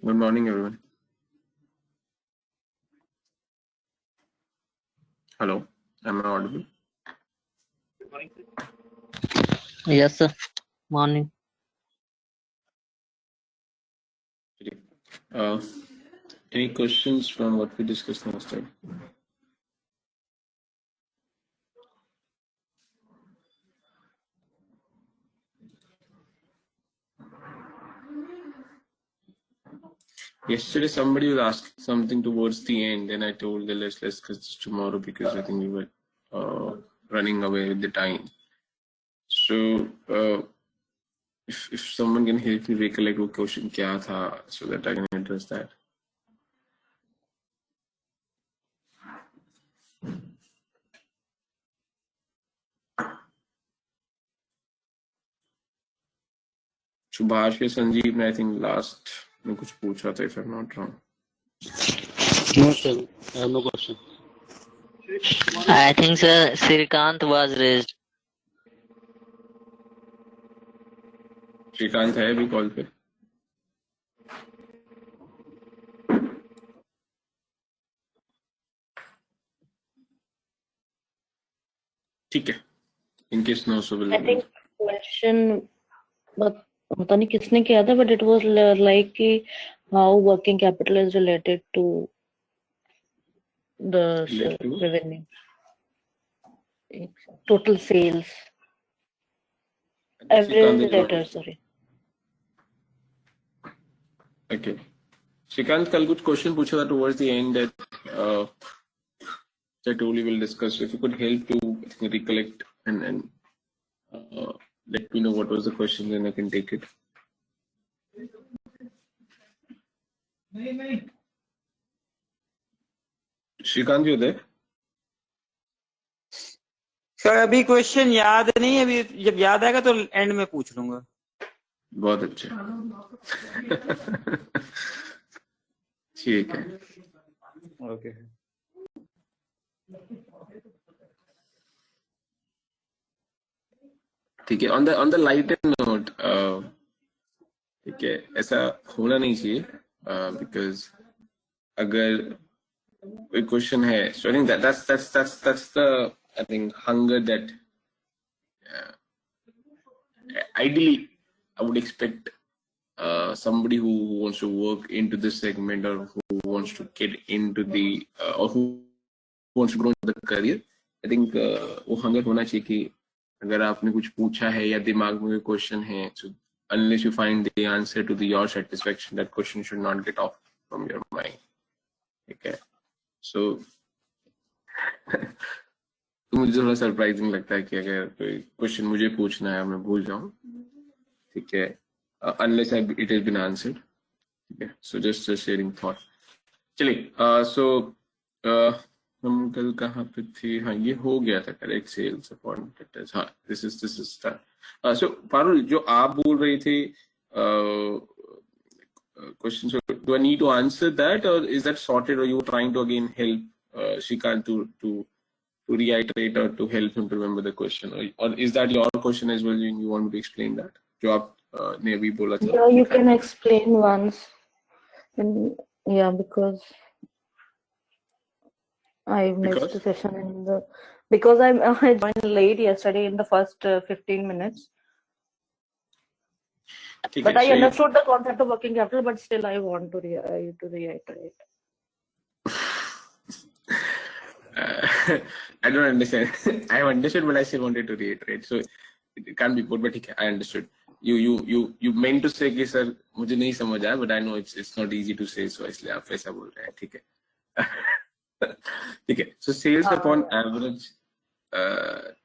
Good morning, everyone. Hello, am I audible? Yes, sir. Morning. Uh, any questions from what we discussed last time? Yesterday, somebody was asking something towards the end, and I told them let's discuss this tomorrow because I think we were running away with the time. So, if someone can help me recollect what question kya tha, so that I can address that. Subhash या संजीव ने I think last में कुछ पूछा था, if I'm not wrong. No, sir. I have no question. I think, sir, Srikant was raised. Shrikant है अभी call पे? ठीक है. In case no, so will. I think question, but पता नहीं किसने किया था, but it was like कि how working capital is related to the revenue, total sales, average debtor, sorry. Okay. Shrikant कल कुछ क्वेश्चन पूछा था towards the end that that only will discuss. If you could help to recollect and let me know what was the question, then I can take it. Shrikant, you there? Sir अभी question याद नहीं है, अभी जब याद आएगा तो and में पूछ लूंगा. बहुत अच्छा. ठीक है. ओके. ठीक है. On the lighter note, ठीक है, ऐसा होना नहीं चाहिए because अगर कोई क्वेश्चन है, so I think that's the I think hunger that ideally I would expect somebody who wants to work into this segment or who wants to get into the or who wants to grow into the career. I think वो hunger होना चाहिए कि अगर आपने कुछ पूछा है या दिमाग में कोई क्वेश्चन है, so unless you find the answer to your satisfaction, that question should not get off from your mind. Okay, so तो मुझे थोड़ा सरप्राइजिंग लगता है कि अगर कोई क्वेश्चन मुझे पूछना है मैं भूल जाऊं, ठीक है, unless it has been answered. ठीक है, so just a sharing thought. चलिए, so हम कल कहाँ पे थे? हाँ, ये हो गया था करेक्ट. Sales upon debtors. हाँ, this is done. So Parul, जो आप बोल रही थी question, so do I need to answer that or is that sorted, or you were trying to again help Shrikant to reiterate or to help him to remember the question, or is that your question as well? You want me to explain that? जो आप ने अभी बोला था. Yeah, you can explain once. And yeah, because I missed the session because I joined late yesterday in the first 15 minutes. But I understood the concept of working capital, but still I want to reiterate. I don't understand. I have understood, but I still wanted to reiterate. So it can't be put, but I understood. You meant to say कि sir मुझे नहीं समझ आया, but I know it's not easy to say, so इसलिए आप ऐसा बोल रहे हैं. ठीक है. ठीक है. So sales upon average.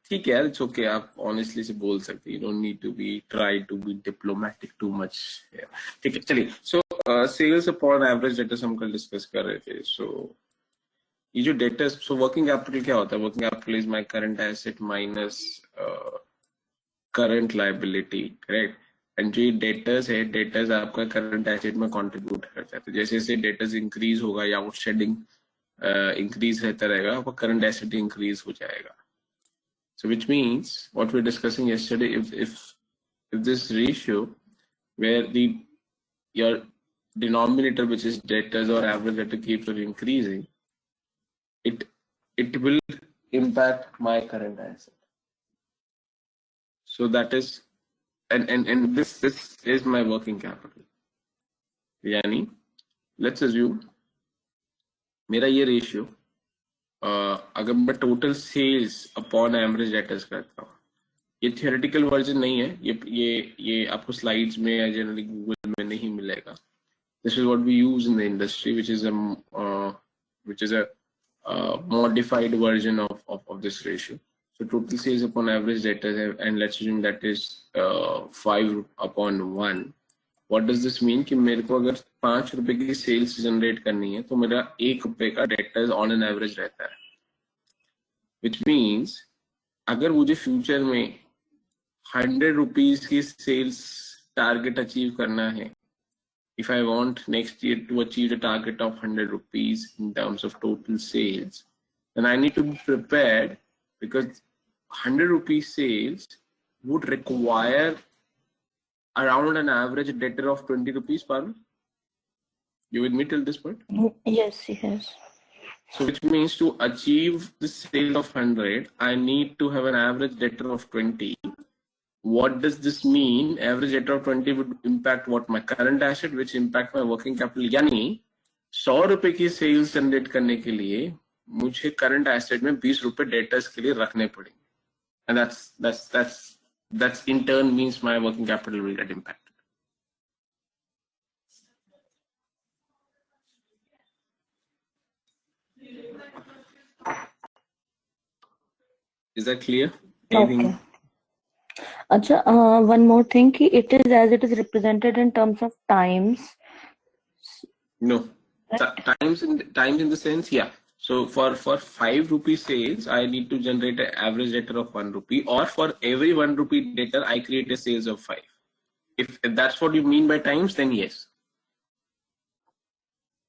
ठीक है, it's okay. आप honestly से बोल सकते. You don't need to try to be diplomatic too much. ठीक है. चलिए. So sales upon average debtors हम कल discuss कर रहे थे. So ये जो debtors, so working capital क्या होता है? Working capital is my current asset minus current liability, correct? And जो debtors है, debtors आपका current asset में contribute करता है. जैसे जैसे debtors increase होगा या outstanding increase रहता रहेगा, आपका current asset increase हो जाएगा. So which means what we were discussing yesterday, if this ratio where denominator, which is debtors or average debtor, keeps on increasing, it will impact my current asset. So that is, and this is my working capital. यानी let's assume मेरा ये ratio अगर मैं total sales upon average debtors करता हूँ, ये theoretical version नहीं है, ये आपको स्लाइड्स में या जनरली गूगल में नहीं मिलेगा. This is what we use in the industry, which is a modified version of this ratio. So total sales upon average debtors, and let's assume that is 5/1. What does this mean? कि मेरे को अगर 5 रुपए की sales generate करनी है तो मेरा 1 रुपए का डेटर्स ऑन एन एवरेज रहता है. Which means अगर मुझे फ्यूचर में 100 रुपीज की सेल्स टारगेट अचीव करना है, if I want next year to achieve a target of 100 rupees in terms of total sales, then I need to be prepared, because 100 rupees sales would require around an average debtor of 20 rupees, Parul. You with me till this point? Yes, yes. So which means to achieve the sale of 100, I need to have an average debtor of 20. What does this mean? Average debtor of 20 would impact what? My current asset, which impact my working capital. यानी 100 रुपए की sales generate करने के लिए मुझे current asset में 20 रुपए debtors के लिए रखने पड़ेंगे. And that's in turn means my working capital will get impacted. Is that clear? Anything? Okay. Acha, one more thing, कि it is as it is represented in terms of times. No. Times in the sense, yeah. So for 5 rupee sales, I need to generate an average debtor of 1 rupee, or for every 1 rupee debtor, I create a sales of 5. If that's what you mean by times, then yes.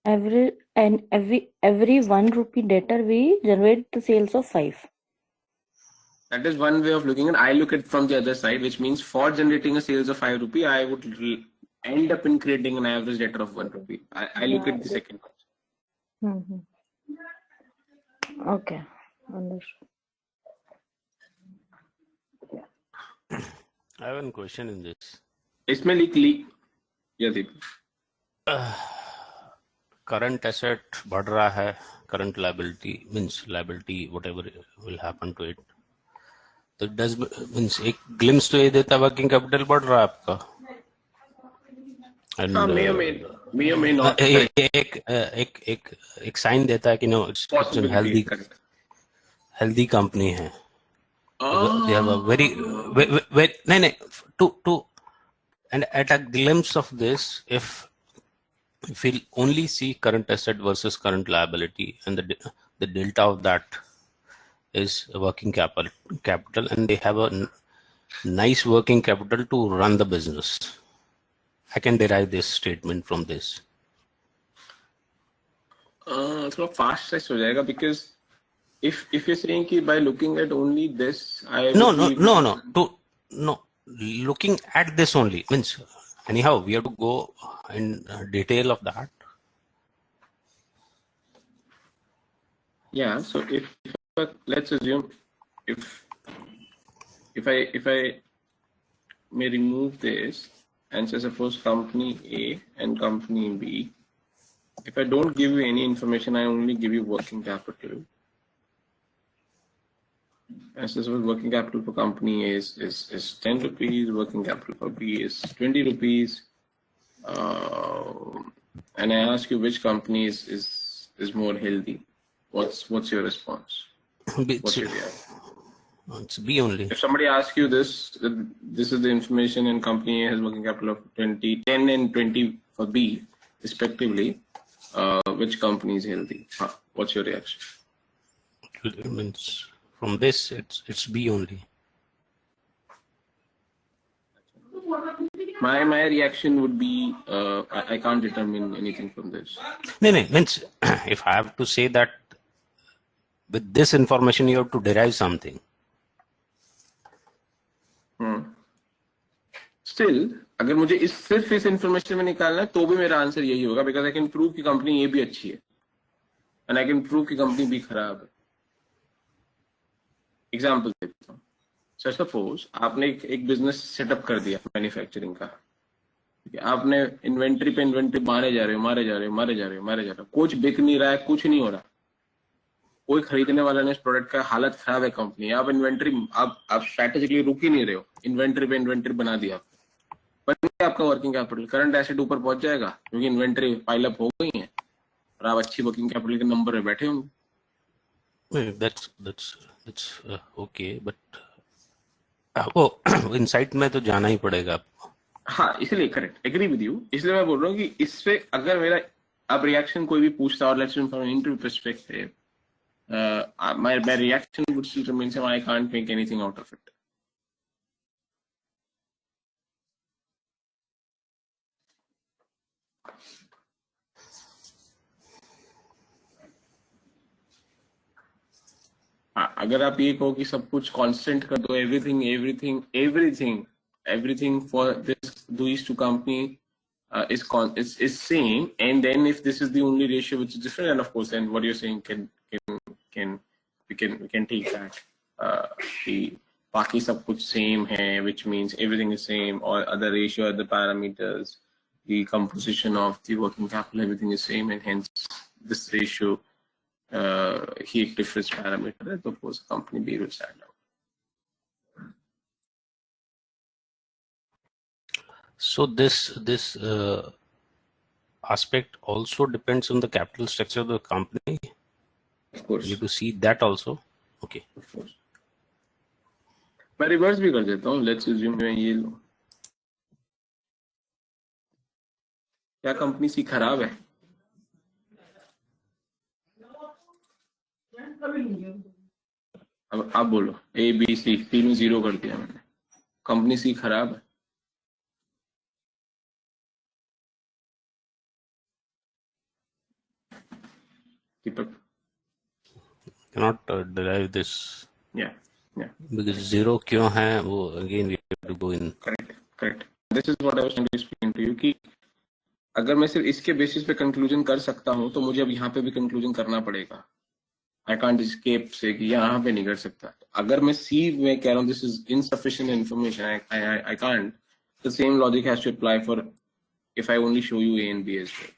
Every 1 rupee debtor, we generate the sales of 5. That is one way of looking at it. I look at it from the other side, which means for generating a sales of 5 rupee, I would end up in creating an average debtor of 1 rupee. I look at the second one. Mm-hmm. Okay, understood. I have a question in this. इसमें लिख या दीप. Current asset बढ़ रहा है, current liability means liability, whatever will happen to it. तो does means एक glimpse तो ये देता working capital बढ़ रहा है आपका. And हाँ, may or may not. एक sign देता है कि no, it's a healthy company है. They have a very to and at a glimpse of this, if we'll only see current asset versus current liability, and the delta of that is working capital, and they have a nice working capital to run the business. I can derive this statement from this. थोड़ा fast size हो जाएगा, because if you're saying कि by looking at only this, no, looking at this only means anyhow we have to go in detail of that. Yeah. So if let's assume if I may remove this and say suppose company A and company B, if I don't give you any information, I only give you working capital. As this was working capital for company A is 10 rupees, working capital for B is 20 rupees, and I ask you which company is more healthy. What's your response? What's your reaction? It's B only. If somebody asks you this is the information, and company A has working capital of 10 and 20 for B respectively, which company is healthy? What's your reaction? It means from this it's B only. My reaction would be I can't determine anything from this. No, means if I have to say that with this information you have to derive something. Still, अगर मुझे सिर्फ इस information में निकालना है तो भी मेरा आंसर यही होगा, बिकॉज आई कैन प्रूव की कंपनी ये भी अच्छी है एंड आई कैन प्रूव की कंपनी भी खराब है। एग्जाम्पल देता हूँ। सर सपोज आपने एक बिजनेस सेटअप कर दिया मैन्युफैक्चरिंग का, ठीक है, आपने इन्वेंट्री पे इन्वेंट्री मारे जा रहे हो, कुछ बिक नहीं रहा है, कुछ नहीं हो रहा, कोई खरीदने वाला नहीं, इस प्रोडक्ट का हालत खराब है कंपनी, आप इन्वेंट्री आप स्ट्रैटेजिकली रुक ही नहीं रहे हो, इन्वेंट्री पे इन्वेंट्री बना दिया, बन गया आपका वर्किंग कैपिटल, करंट एसेट ऊपर पहुंच जाएगा क्योंकि इन्वेंट्री पाइलअप हो गई है और आप अच्छी वर्किंग कैपिटल के नंबर में बैठे होंगे। that's okay, but वो इनसाइट में तो जाना ही पड़ेगा आपको। हाँ, इसलिए करेक्ट, एग्री विद यू, इसलिए मैं बोल रहा हूँ कि इससे अगर मेरा अब रिएक्शन कोई भी पूछता और let's say from an interview perspective, my reaction would still remain same. I can't make anything out of it. अगर आप ये कहो कि सब कुछ कांस्टेंट कर दो, everything for these two company is same, and then if this is the only ratio which is different, and of course then what you're saying we can take that the बाकी सब कुछ same है, which means everything is same, or other ratio, other parameters, the composition of the working capital, everything is same, and hence this ratio ही एक difference parameter है, तो उस company भी will stand out. So this aspect also depends on the capital structure of the company. Of course, you have to see that also. Okay. Of course. मैं reverse भी कर देता हूँ, लेट्स अज्यूम मैं ये लो, क्या कंपनी सी खराब है? अब आप बोलो, ए बी सी तीनों जीरो कर दिया मैंने, कंपनी सी खराब है? दीपक Cannot derive this. Yeah. Because zero क्यों है वो again we have to go in. Correct. This is what I was trying to explain to you कि अगर मैं सिर्फ इसके बेसिस पे कंक्लूजन कर सकता हूँ तो मुझे अब यहाँ पे भी कंक्लूजन करना पड़ेगा। I can't escape से कि यहाँ पे नहीं कर सकता। अगर मैं C में कह रहा हूँ this is insufficient information, I can't. The same logic has to apply for if I only show you A and B as well.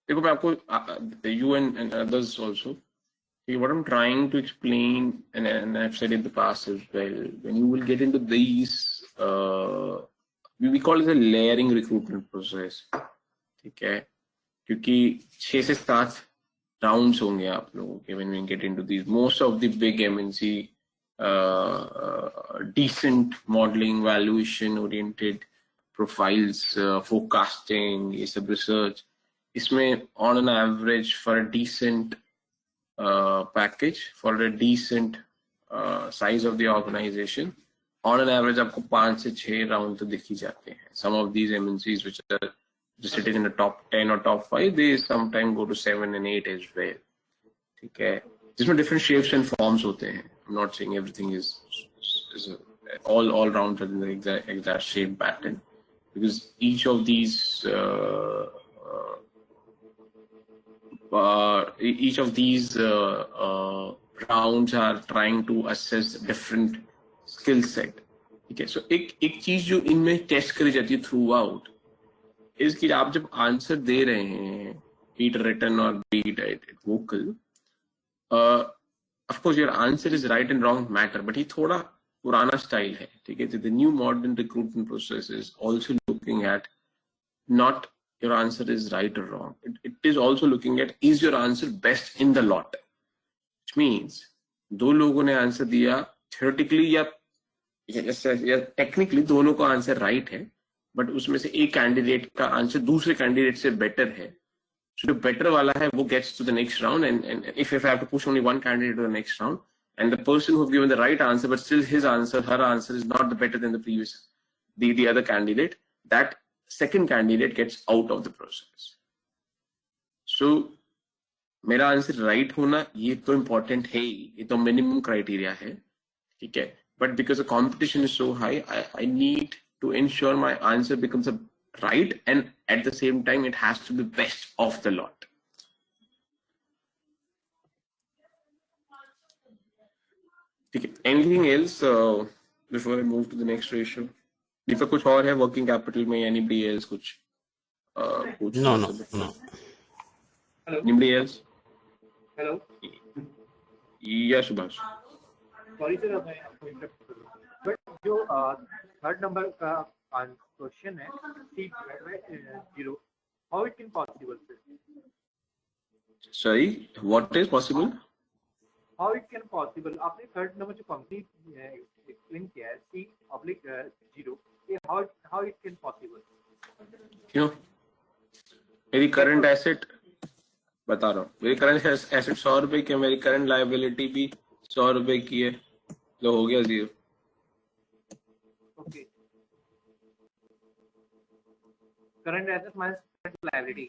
देखो मैं आपको you and others also, what I'm trying to explain, and I've said in the past as well, when you will get into these, we call it a layering recruitment process, ठीक है? क्योंकि 6 से 7 rounds होंगे आप लोगों के when we get into these. Most of the big MNC, decent modeling, valuation oriented profiles, forecasting, ये सब research, इसमें on an average for a decent package, for a decent size of the organization, on an average आपको 5 से 6 round तो दिख ही जाते हैं. Some of these MNCs which are just sitting in the top 10 or top 5, they sometimes go to 7 and 8 as well. ठीक है, जिसमें different shapes and forms होते हैं. I'm not saying everything is all rounds are in the exact same pattern, because each of these rounds are trying to assess different skill set. ठीक है, so एक चीज जो इनमें टेस्ट करी जाती है थ्रू आउट इज कि आप जब आंसर दे रहे हैं, be it written or be it vocal, of course your answer is right and wrong matter, but ये थोड़ा पुराना स्टाइल है. ठीक है, the new modern recruitment process is also looking at not your answer is right or wrong. It is also looking at, is your answer best in the lot? Which means, दो लोगों ने answer दिया, theoretically या technically दोनों का answer right है, but उसमें से एक कैंडिडेट का आंसर दूसरे कैंडिडेट से बेटर है. जो बेटर वाला है वो gets to the next round, and if I have to push only one candidate to the next round, and the person who given the right answer, but still his answer, her answer is not better than the previous, the other candidate, that second candidate gets out of the process. So मेरा answer right होना ये तो important है ही, ये तो minimum criteria है. ठीक है, but because the competition is so high, I need to ensure my answer becomes a right, and at the same time it has to be best of the lot. Okay. Anything else before I move to the next ratio? If कुछ और है working capital में, anybody else कुछ No. Anybody else? Hello. Yeah, Subhash. Sorry sir, मैं आपको interrupt कर रहा हूँ. But जो third number का question है C divided by 0, how it can possible sir? Sorry, what is possible? How it can possible? आपने third number जो company explain किया है C/0, ये how it can possible? क्यों? मेरी करंट एसेट बता रहा हूँ, मेरी करंट एसेट 100 रुपए की, मेरी करंट लायबिलिटी भी 100 रुपए की है, तो हो गया 0. Okay. Current assets minus current liability.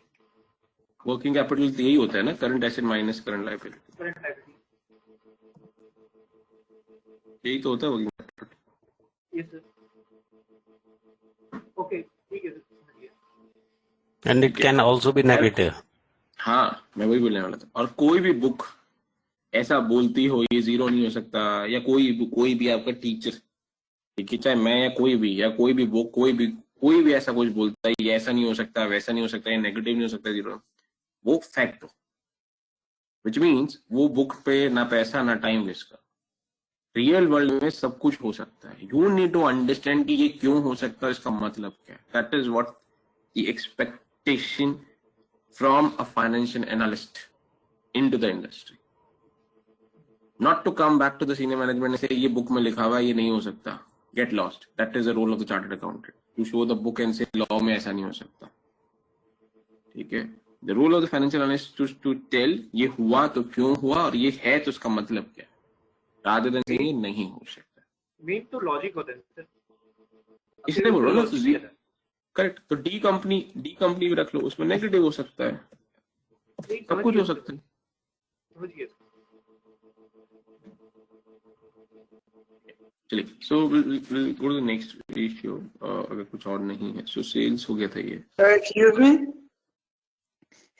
Working capital तो यही होता है ना, current asset minus current liability, Current liability. यही तो होता है working capital. Yes sir. Okay, ठीक है sir. And it can also be negative. हाँ, मैं वही बोलने वाला था. और कोई भी बुक ऐसा बोलती हो ये 0 नहीं हो सकता, या कोई भी आपका टीचर, ठीक है, चाहे मैं या कोई भी बुक, कोई भी ऐसा कुछ बोलता है ये ऐसा नहीं हो सकता, वैसा नहीं हो सकता, ये नेगेटिव नहीं हो सकता 0, वो फैक्ट हो, विच मीन्स वो बुक पे ना पैसा ना टाइम वेस्ट कर. रियल वर्ल्ड में सब कुछ हो सकता है. यू नीड टू अंडरस्टैंड कि ये क्यों हो सकता है, इसका मतलब क्या है. That is what the expectation from a financial analyst into the industry, not to come back to the senior management and say ये book में लिखा हुआ है ये नहीं हो सकता, get lost. That is the role of the chartered accountant, to show the book and say law में ऐसा नहीं हो सकता, ठीक है. The role of the financial analyst to tell ये हुआ तो क्यों हुआ और ये है तो उसका मतलब क्या, rather than saying ये नहीं हो सकता. Main तो logic होता है sir. इसलिए बोल रहा हूँ करेक्ट. तो डी कंपनी भी रख लो, उसमें नेगेटिव हो सकता है, सब कुछ हो सकता है. चलिए, so will go to the next ratio. अगर कुछ और नहीं है, सो सेल्स हो गया था ये. Excuse me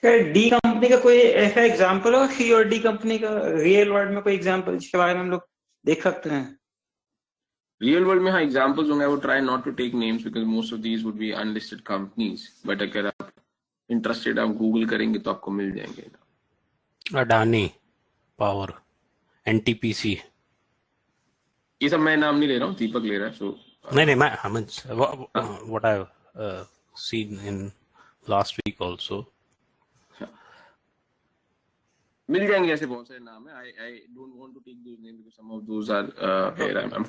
sir, D company का कोई ऐसा एग्जांपल हो, सी और डी कंपनी का रियल वर्ल्ड में कोई एग्जांपल जिसके बारे में हम लोग देख सकते हैं? रियल वर्ल्ड में हाँ एग्जांपल्स होंगे. I would try not to take names because most of these would be unlisted companies, but अगर आप इंटरेस्टेड, आप गूगल करेंगे तो आपको मिल जाएंगे. Adani Power, NTPC. ये सब मैं नाम नहीं ले रहा हूँ, दीपक ले रहा है. सो नहीं, I mean, what I've seen in last week also. मिल जाएंगे, ऐसे बहुत सारे नाम है. I don't want to take those names because some of those are where I'm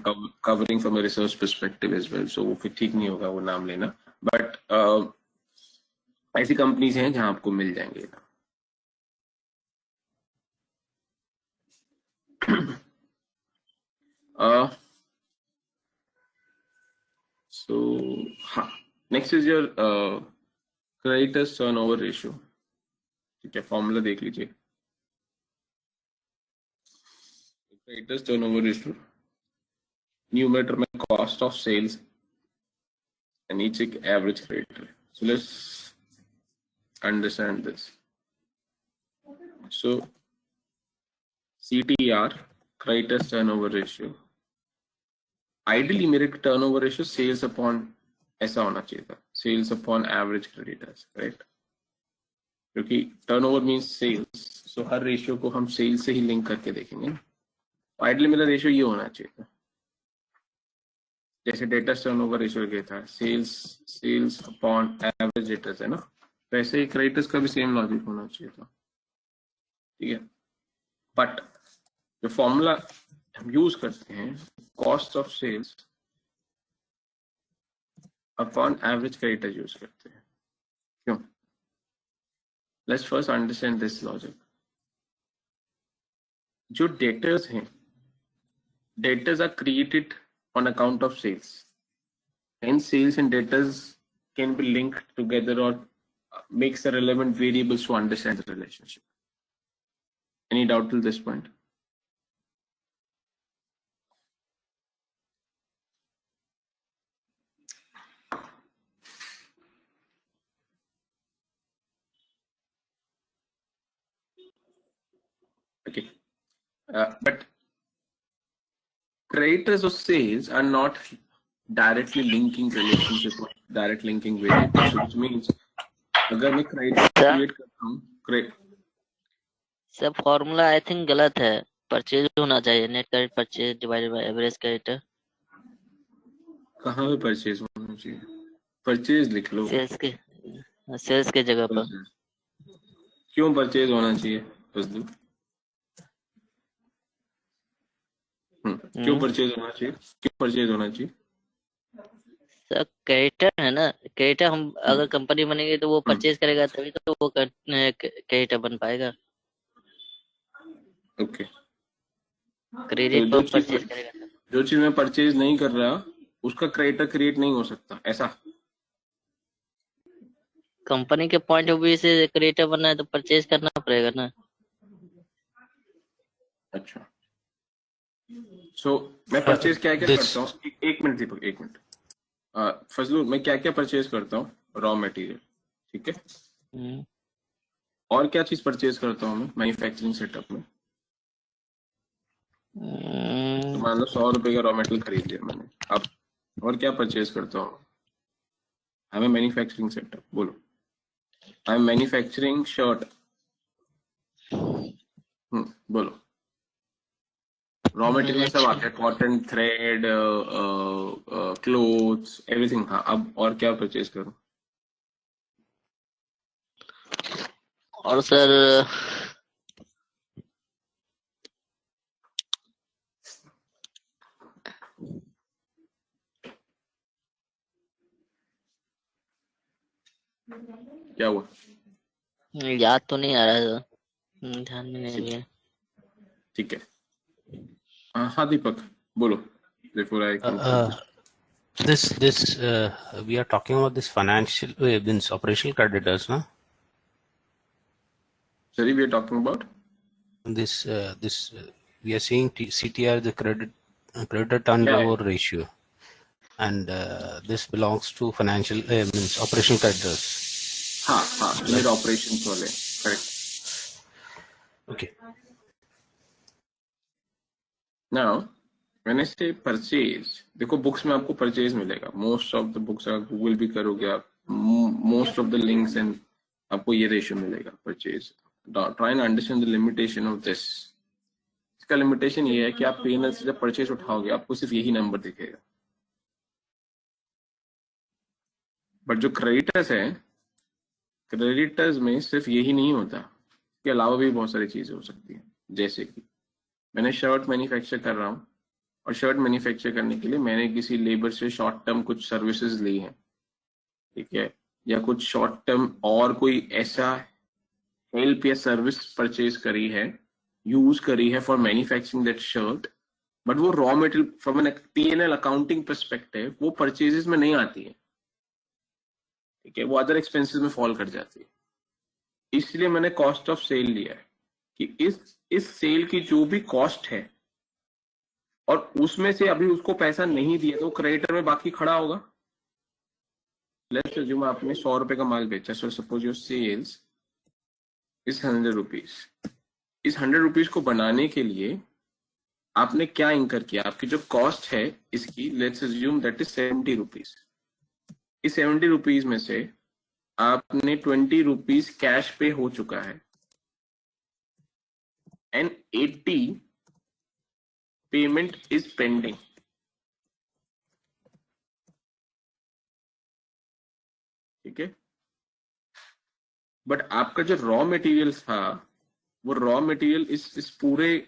covering from a research perspective as well. So वो फिर ठीक नहीं होगा वो नाम लेना. But ऐसी कंपनीज हैं जहां आपको मिल जाएंगे. So next is your creditors turnover ratio. ठीक है, फॉर्मूला देख लीजिए. Creditors turnover ratio, numerator में cost of sales and each average creditor. So let's understand this. So CTR, creditors turnover ratio. Ideally मेरे turnover ratio sales upon ऐसा होना चाहिए था, sales upon average creditors, right? क्योंकि turnover means sales, so हर ratio को हम sales से ही link करके देखेंगे. आइडली मेरा रेशियो ये होना चाहिए था, जैसे डेटर्स टर्नओवर रेशियो क्या था, सेल्स अपॉन एवरेज डेटर्स है ना, तो ऐसे ही क्रेडिटर्स का भी सेम लॉजिक होना चाहिए था, ठीक है. बट जो फॉर्मूला हम यूज करते हैं, cost of sales upon average creditors use करते हैं. क्यों? Let's first understand this logic. जो डेटर्स हैं, debtors are created on account of sales. Hence, sales and debtors can be linked together or makes the relevant variables to understand the relationship. Any doubt till this point? Okay, but creditors or sales are not directly linking relationship or direct linking variables. So which means अगर मैं creditor sir create करता हूँ sir formula I think गलत है, purchase होना चाहिए, net credit purchase divided by average creditor. कहाँ पे परचेज होना चाहिए? परचेज लिख लो। सेल्स के जगह पर। क्यों परचेज होना चाहिए? फजलू क्यों परचेज होना चाहिए? क्यों परचेज होना चाहिए? सर क्रेडिटर है ना, क्रेडिटर हम अगर कंपनी बनेगी तो वो परचेज करेगा तभी तो वो क्रेडिटर बन पाएगा। ओके, क्रेडिट तो पर परचेज करेगा। जो चीज मैं परचेज नहीं कर रहा उसका क्रेडिटर क्रिएट नहीं हो सकता, ऐसा? कंपनी के पॉइंट ऑफ व्यू से क्रेडिटर बनना है तो परचेज करना पड़ेगा ना। अच्छा, सो मैं परचेज क्या क्या this करता हूँ? एक मिनट दीपक, एक मिनट। फजलू, मैं क्या क्या परचेज करता हूँ? रॉ मटेरियल, ठीक है। और क्या चीज परचेज करता हूँ मैं मैन्युफैक्चरिंग सेटअप में? तो मान लो 100 रुपए का रॉ मटेरियल खरीद लिया मैंने, अब और क्या परचेज करता हूँ? आई एम मैन्युफैक्चरिंग सेटअप, बोलो। आई एम मैन्युफैक्चरिंग शर्ट, बोलो। रॉ मटेरियल में सब आते हैं, कॉटन, थ्रेड, क्लोथ्स, एवरीथिंग। हाँ, अब और क्या परचेज करूँ? और सर क्या हुआ? याद तो नहीं आ रहा है, ध्यान में नहीं है। ठीक है, हाँ दीपक बोलो, before I conclude. this we are talking about this financial means operational creditors, no? Sorry, we are talking about This we are seeing CTR, the creditor turnover ratio, and this belongs to financial means operational creditors. हाँ net operations वाले, correct. Okay. Now when I say purchase, देखो books में आपको purchase मिलेगा, most of the books, अगर Google भी करोगे आप, most of the links and आपको ये रेशियो मिलेगा purchase. Try and understand the limitation of this. इसका लिमिटेशन ये है कि आप P&L से जब परचेज उठाओगे आपको सिर्फ यही नंबर दिखेगा, बट जो क्रेडिटर्स है, क्रेडिटर्स में सिर्फ यही नहीं होता, इसके अलावा भी बहुत सारी चीजें हो सकती हैं। जैसे कि मैंने शर्ट मैन्युफैक्चर कर रहा हूँ और शर्ट मैन्युफैक्चर करने के लिए मैंने किसी लेबर से शॉर्ट टर्म कुछ सर्विसेज ली हैं, ठीक है, या कुछ शॉर्ट टर्म और कोई ऐसा हेल्प या सर्विस परचेज करी है, यूज करी है for manufacturing that shirt, but वो raw material from an P&L accounting perspective वो परचेजेस में नहीं आती है, ठीक है, वो अदर एक्सपेंसेस में फॉल कर जाती है। इसलिए मैंने कॉस्ट ऑफ सेल लिया है कि इस सेल की जो भी कॉस्ट है और उसमें से अभी उसको पैसा नहीं दिया तो क्रेडिटर में बाकी खड़ा होगा। लेट्स अज्यूम आपने 100 रुपए का माल बेचा, so suppose your sales is 100 rupees. इस 100 रुपीज को बनाने के लिए आपने क्या इंकर किया? आपकी जो कॉस्ट है इसकी, let's assume that is 70 rupees. इस 70 रुपीज में से आपने 20 रुपीज कैश पे हो चुका है एंड 80 पेमेंट इज पेंडिंग, ठीक है। बट आपका जो रॉ मटेरियल था, वो रॉ मटेरियल इस पूरे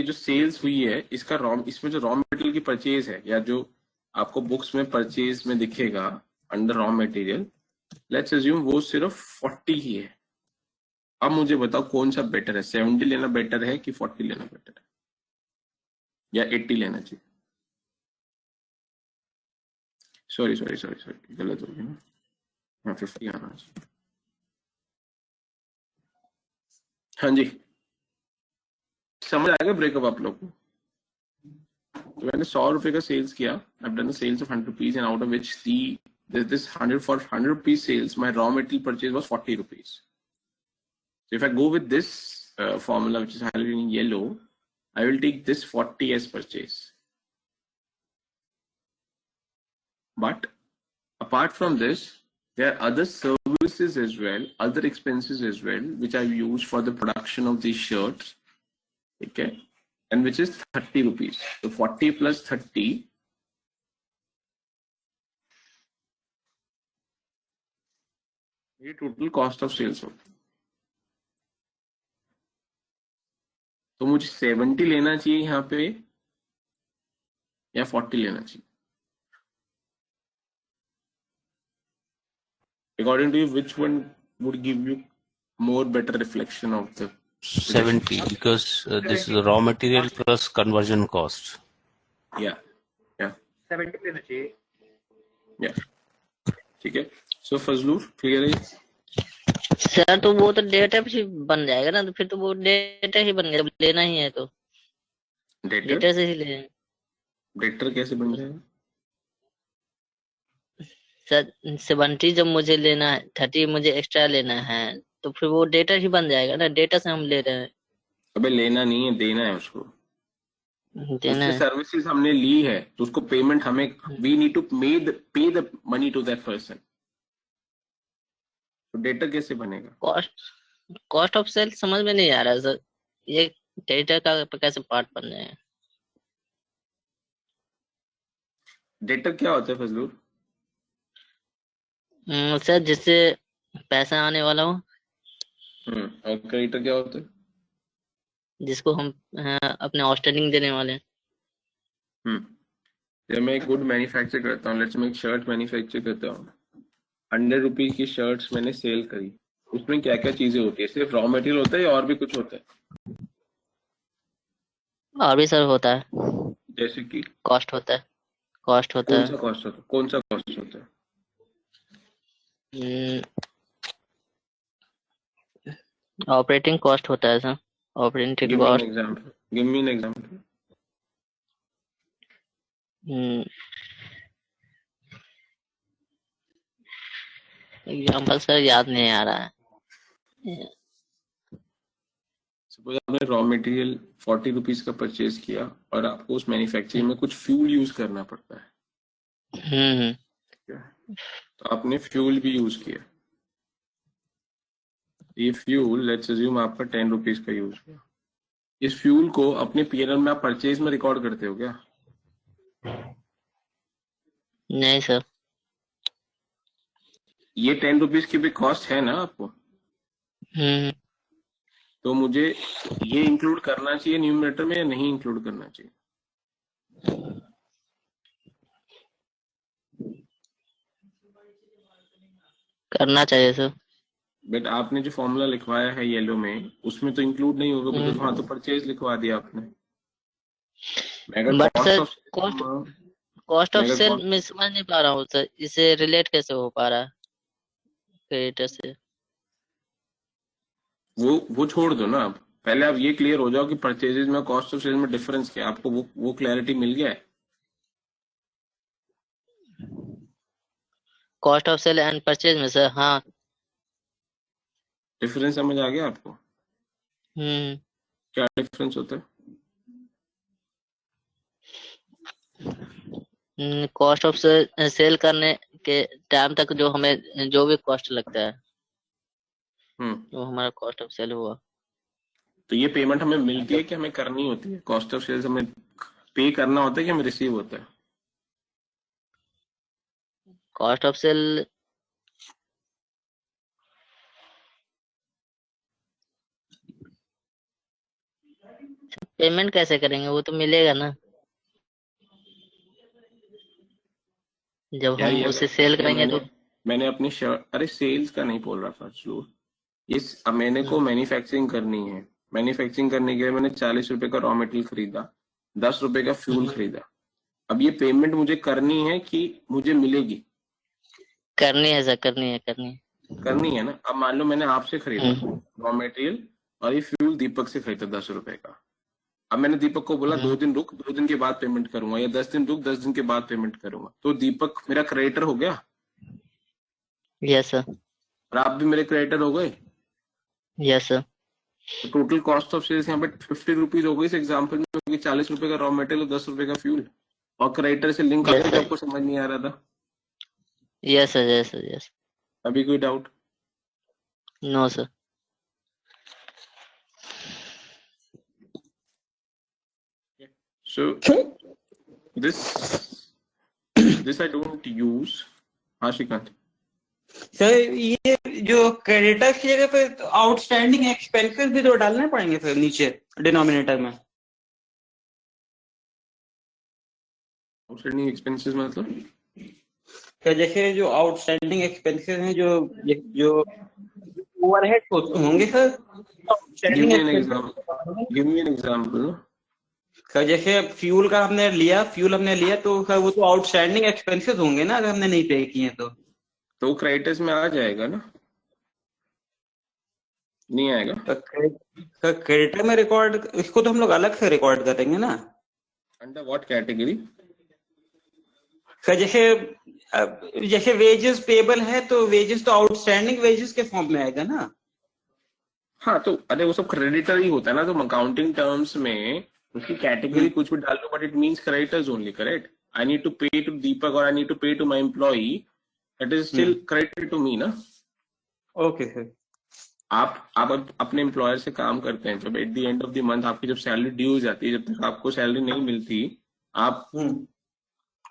जो सेल्स हुई है इसमें जो रॉ मटेरियल की परचेज है या जो आपको बुक्स में परचेज में दिखेगा under raw material, let's assume वो सिर्फ 40 ही है। अब मुझे बताओ कौन सा बेटर है, 70 लेना बेटर है कि 40 लेना बेटर है, या 80 लेना चाहिए? सॉरी गलत हो गया ना, हाँ 50 आना चाहिए। हाँ जी, समझ आएगा ब्रेकअप आप लोग को? तो मैंने 100 रुपए का सेल्स किया, I've done the sales of 100 rupees and out of which this 100 for 100 rupees sales, my raw material purchase was 40 rupees. So if I go with this formula, which is highlighted in yellow, I will take this 40 as purchase. But apart from this, there are other services as well, other expenses as well, which I've used for the production of these shirts. Okay. And which is 30 rupees. So 40 plus 30. ये total cost of sales होगी. तो मुझे 70 लेना चाहिए यहाँ पे या 40 लेना चाहिए? According to you, which one would give you more better reflection of the 70, because this is a raw material plus conversion cost. yeah 70 लेना चाहिए. yeah ठीक है. So फजलूर क्लियर है? सर तो वो तो डेटा भी बन जाएगा ना, तो फिर तो वो डेटा ही बन गया, जब लेना ही है तो डेटर डेटा से ही ले. डेटर कैसे बन जाएगा? सर 70 जब मुझे लेना है, 30 मुझे एक्स्ट्रा लेना है, तो फिर वो डेटा ही बन जाएगा ना, डेटा से हम ले रहे हैं. अबे लेना नहीं है, देना है उसको. देना उससे है. सर्विसेज हमने ली है तो उसको पेमेंट हमें, we need to pay the money to that person. तो डेटा कैसे बनेगा? कॉस्ट ऑफ सेल समझ में नहीं आ रहा सर, ये डेटा का कैसे पार्ट बन जाएगा? डेटा क्या होता है फजलूर? सर जिससे पैसा आने वाला हो, और क्रेडिटर क्या होता है? जिसको हम अपने आउटस्टैंडिंग देने वाले हैं. जब मैं एक गुड मैन्युफैक्चर करता हूँ, लेट्स मैं एक शर्ट मैन्युफैक्चर करता हूँ, 100 रुपीज की शर्ट्स मैंने सेल करी, उसमें क्या क्या चीजें होती है? सिर्फ रॉ मटेरियल होता है या और भी कुछ होता है? और भी सर होता है, जैसे कि कॉस्ट होता है. कॉस्ट होता कौन है, सा कॉस्ट होता है? कौन सा कॉस्ट होता है? ऑपरेटिंग कॉस्ट होता है sir. Operating give me an cost example. Give me an example. Example sir याद नहीं आ रहा है. सपोज आपने रॉ मटेरियल 40 रुपीज का परचेज किया और आपको उस मैन्युफैक्चरिंग में कुछ फ्यूल यूज करना पड़ता है. तो आपने फ्यूल भी यूज किया. ये फ्यूल लेट्स अज्यूम आपका 10 रुपीज का यूज किया. इस फ्यूल को अपने पीएनएल में आप परचेज में रिकॉर्ड करते हो क्या? नहीं सर. ये 10 रुपीज की भी कॉस्ट है ना आपको? तो मुझे ये इंक्लूड करना चाहिए न्यूमरेटर में या नहीं इंक्लूड करना चाहिए? करना चाहिए सर. बट आपने जो फॉर्मूला लिखवाया है येलो में, उसमें तो इंक्लूड नहीं होगा, बिकॉज वहां तो परचेज लिखवा दिया आपने. But sir cost of sale मैं समझ नहीं पा रहा हूँ सर, इसे रिलेट कैसे हो पा रहा है क्रेडिटर से? वो छोड़ दो ना. आप पहले आप ये क्लियर हो जाओ कि परचेजेस में कॉस्ट ऑफ सेल में डिफरेंस क्या है. आपको वो क्लैरिटी मिल गया है? Cost of sale and purchase में सर, हाँ. डिफरेंस समझ आ गया आपको? क्या डिफरेंस होता है? कॉस्ट ऑफ सेल करने के टाइम तक जो हमें जो भी कॉस्ट लगता है, वो हमारा कॉस्ट ऑफ सेल हुआ. तो ये पेमेंट हमें मिलती है कि हमें करनी होती है? कॉस्ट ऑफ सेल्स हमें पे करना होता है कि हमें रिसीव होता है? कॉस्ट ऑफ सेल पेमेंट कैसे करेंगे? वो तो मिलेगा ना जब हम उसे सेल करेंगे. तो मैंने अपनी शर्ट, अरे सेल्स का नहीं बोल रहा था, अब मैंने को मैन्युफैक्चरिंग करनी है. मैन्युफैक्चरिंग करने के लिए मैंने 40 रुपए का रॉ मटेरियल खरीदा, 10 रुपए का फ्यूल खरीदा. अब ये पेमेंट मुझे करनी है कि मुझे मिलेगी? करनी है सर, करनी है ना. अब मान लो मैंने आपसे खरीदा रॉ मटेरियल और ये फ्यूल दीपक से खरीदा 10 रुपए का. अब मैंने दीपक को बोला 2 दिन रुक, 2 दिन के बाद पेमेंट करूंगा, या 10 दिन रुक, 10 दिन के बाद पेमेंट करूंगा. तो दीपक मेरा क्रेडिटर हो गया? Yes sir. और आप भी मेरे क्रेडिटर हो गए. Yes sir. Total cost of sales यहाँ पे 50 रुपीज हो गई इस एग्जाम्पल में, क्योंकि 40 रुपए का रॉ मटेरियल और 10 रुपए का फ्यूल, और क्रेडिटर से लिंक Yes, करके जो sir. आपको समझ नहीं आ रहा था। Yes sir, yes sir, yes. अभी कोई doubt? No sir. So this I don't use. हाँ श्रीकांत। सर ये जो क्रेडिटर्स की जगह पे आउटस्टैंडिंग एक्सपेंसेस भी तो डालने पड़ेंगे फिर नीचे डिनोमिनेटर में। आउटस्टैंडिंग एक्सपेंसेस मतलब? तो जैसे जो आउटस्टैंडिंग एक्सपेंसेस हैं, जो जो ओवरहेड होंगे sir, give outstanding me an expenses. Example, give me an example. Sir जैसे फ्यूल हमने लिया तो सर वो तो आउटस्टैंडिंग एक्सपेंसेस होंगे ना, अगर हमने नहीं पे किए तो क्रेडिटर्स में आ जाएगा ना? नहीं आएगा? तो क्रेडिटर में रिकॉर्ड, इसको तो हम लोग अलग से रिकॉर्ड करेंगे ना। Under what category? सर जैसे वेजेस पेबल है तो वेजेस तो आउटस्टैंडिंग वेजेस के फॉर्म में आएगा ना। हाँ तो अरे वो सब क्रेडिटर ही होता है ना, तो अकाउंटिंग टर्म्स में उसकी कैटेगरी कुछ भी डाल दो, but it means creditors only, correct? I need to pay to Deepak और I need to pay to my employee, that is still credit to me ना। Okay sir. आप अपने एम्प्लॉयर से काम करते हैं, जब at the end of the month आपकी जब सैलरी ड्यू हो जाती है, जब तक आपको सैलरी नहीं मिलती, आप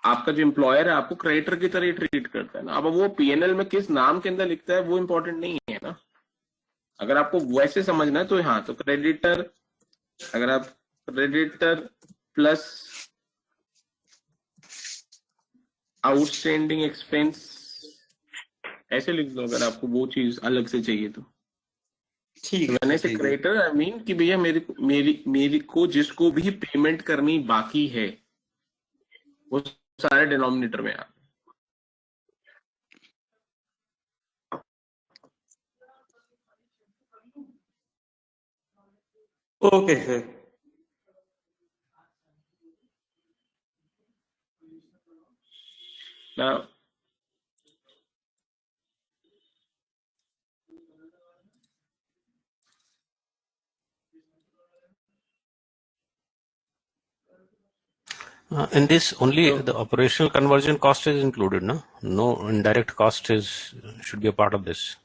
आपका जो एम्प्लॉयर है आपको क्रेडिटर की तरह ट्रीट करता है ना। अब वो पीएनएल में किस नाम के अंदर लिखता है वो इम्पोर्टेंट नहीं है ना। अगर आपको वैसे समझना है तो हाँ, तो क्रेडिटर, अगर आप क्रेडिटर प्लस आउटस्टैंडिंग एक्सपेंस ऐसे लिख दो, अगर आपको वो चीज अलग से चाहिए तो। ठीक है। मैंने से क्रेडिटर आई मीन कि भैया मेरी को जिसको भी पेमेंट करनी बाकी है वो सारे डिनोमिनेटर में आ। Okay sir. Now, In this, only the operational conversion cost is included, no? No indirect cost should be a part of this.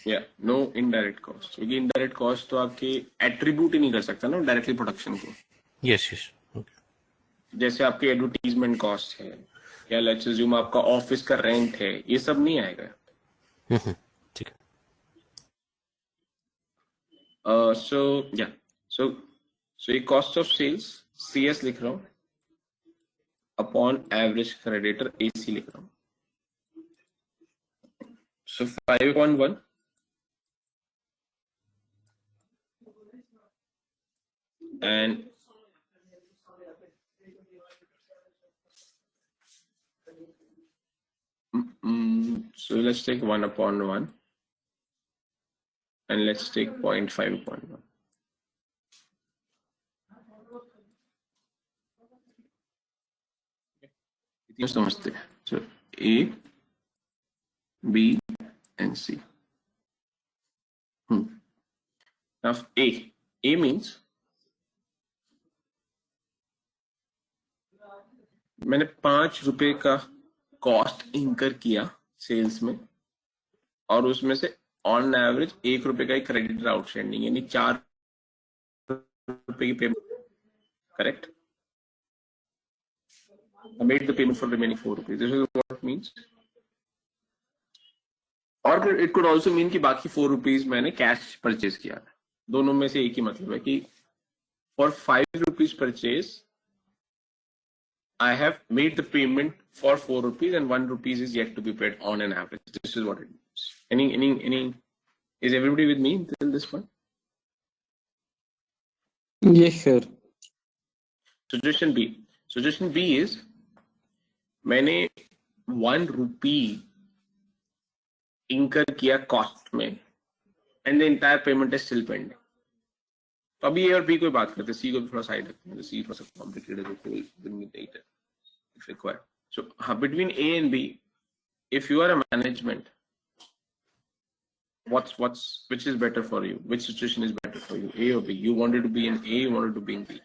yeah, no indirect cost, क्योंकि indirect cost तो आपके attribute ही नहीं कर सकता ना डायरेक्टली प्रोडक्शन को। Yes, yes. Okay. जैसे आपके एडवर्टीजमेंट कॉस्ट है, या लेट्स अज्यूम आपका ऑफिस का रेंट है, ये सब नहीं आएगा। ठीक है। सो या सो ये कॉस्ट ऑफ सेल्स CS लिख रहा हूँ, अपॉन एवरेज क्रेडिटर AC लिख रहा हूँ। सो 5.1 and so let's take 1/1 and let's take 0.5/1. इतनी समझते हैं। So A, B and C. Now A means मैंने 5 रुपए का कॉस्ट इंकर किया सेल्स में, और उसमें से ऑन एवरेज 1 रुपए का ही क्रेडिटर आउटस्टैंडिंग, यानी 4 रुपए की payment, correct? I made the payment for remaining 4 rupees. This is what it means. और it could also mean कि बाकी 4 rupees मैंने कैश परचेज किया था। दोनों में से एक ही मतलब है कि for 5 rupees purchase I have made the payment for 4 rupees and 1 rupees is yet to be paid on an average. This is what it means. Any is everybody with me till this point? Yes sir. Suggestion B is मैंने 1 rupee इंकर किया cost में and the entire payment is still pending. तो अभी ए और B कोई बात करते हैं, सी को भी थोड़ा साइड रखते हैं, सी थोड़ा सा कॉम्प्लिकेटेड है, will bring it later if required. So हाँ, between A and B, if you are a management which is better for you? Which situation is better for you? A or B? You wanted to be in A, you wanted to be in B.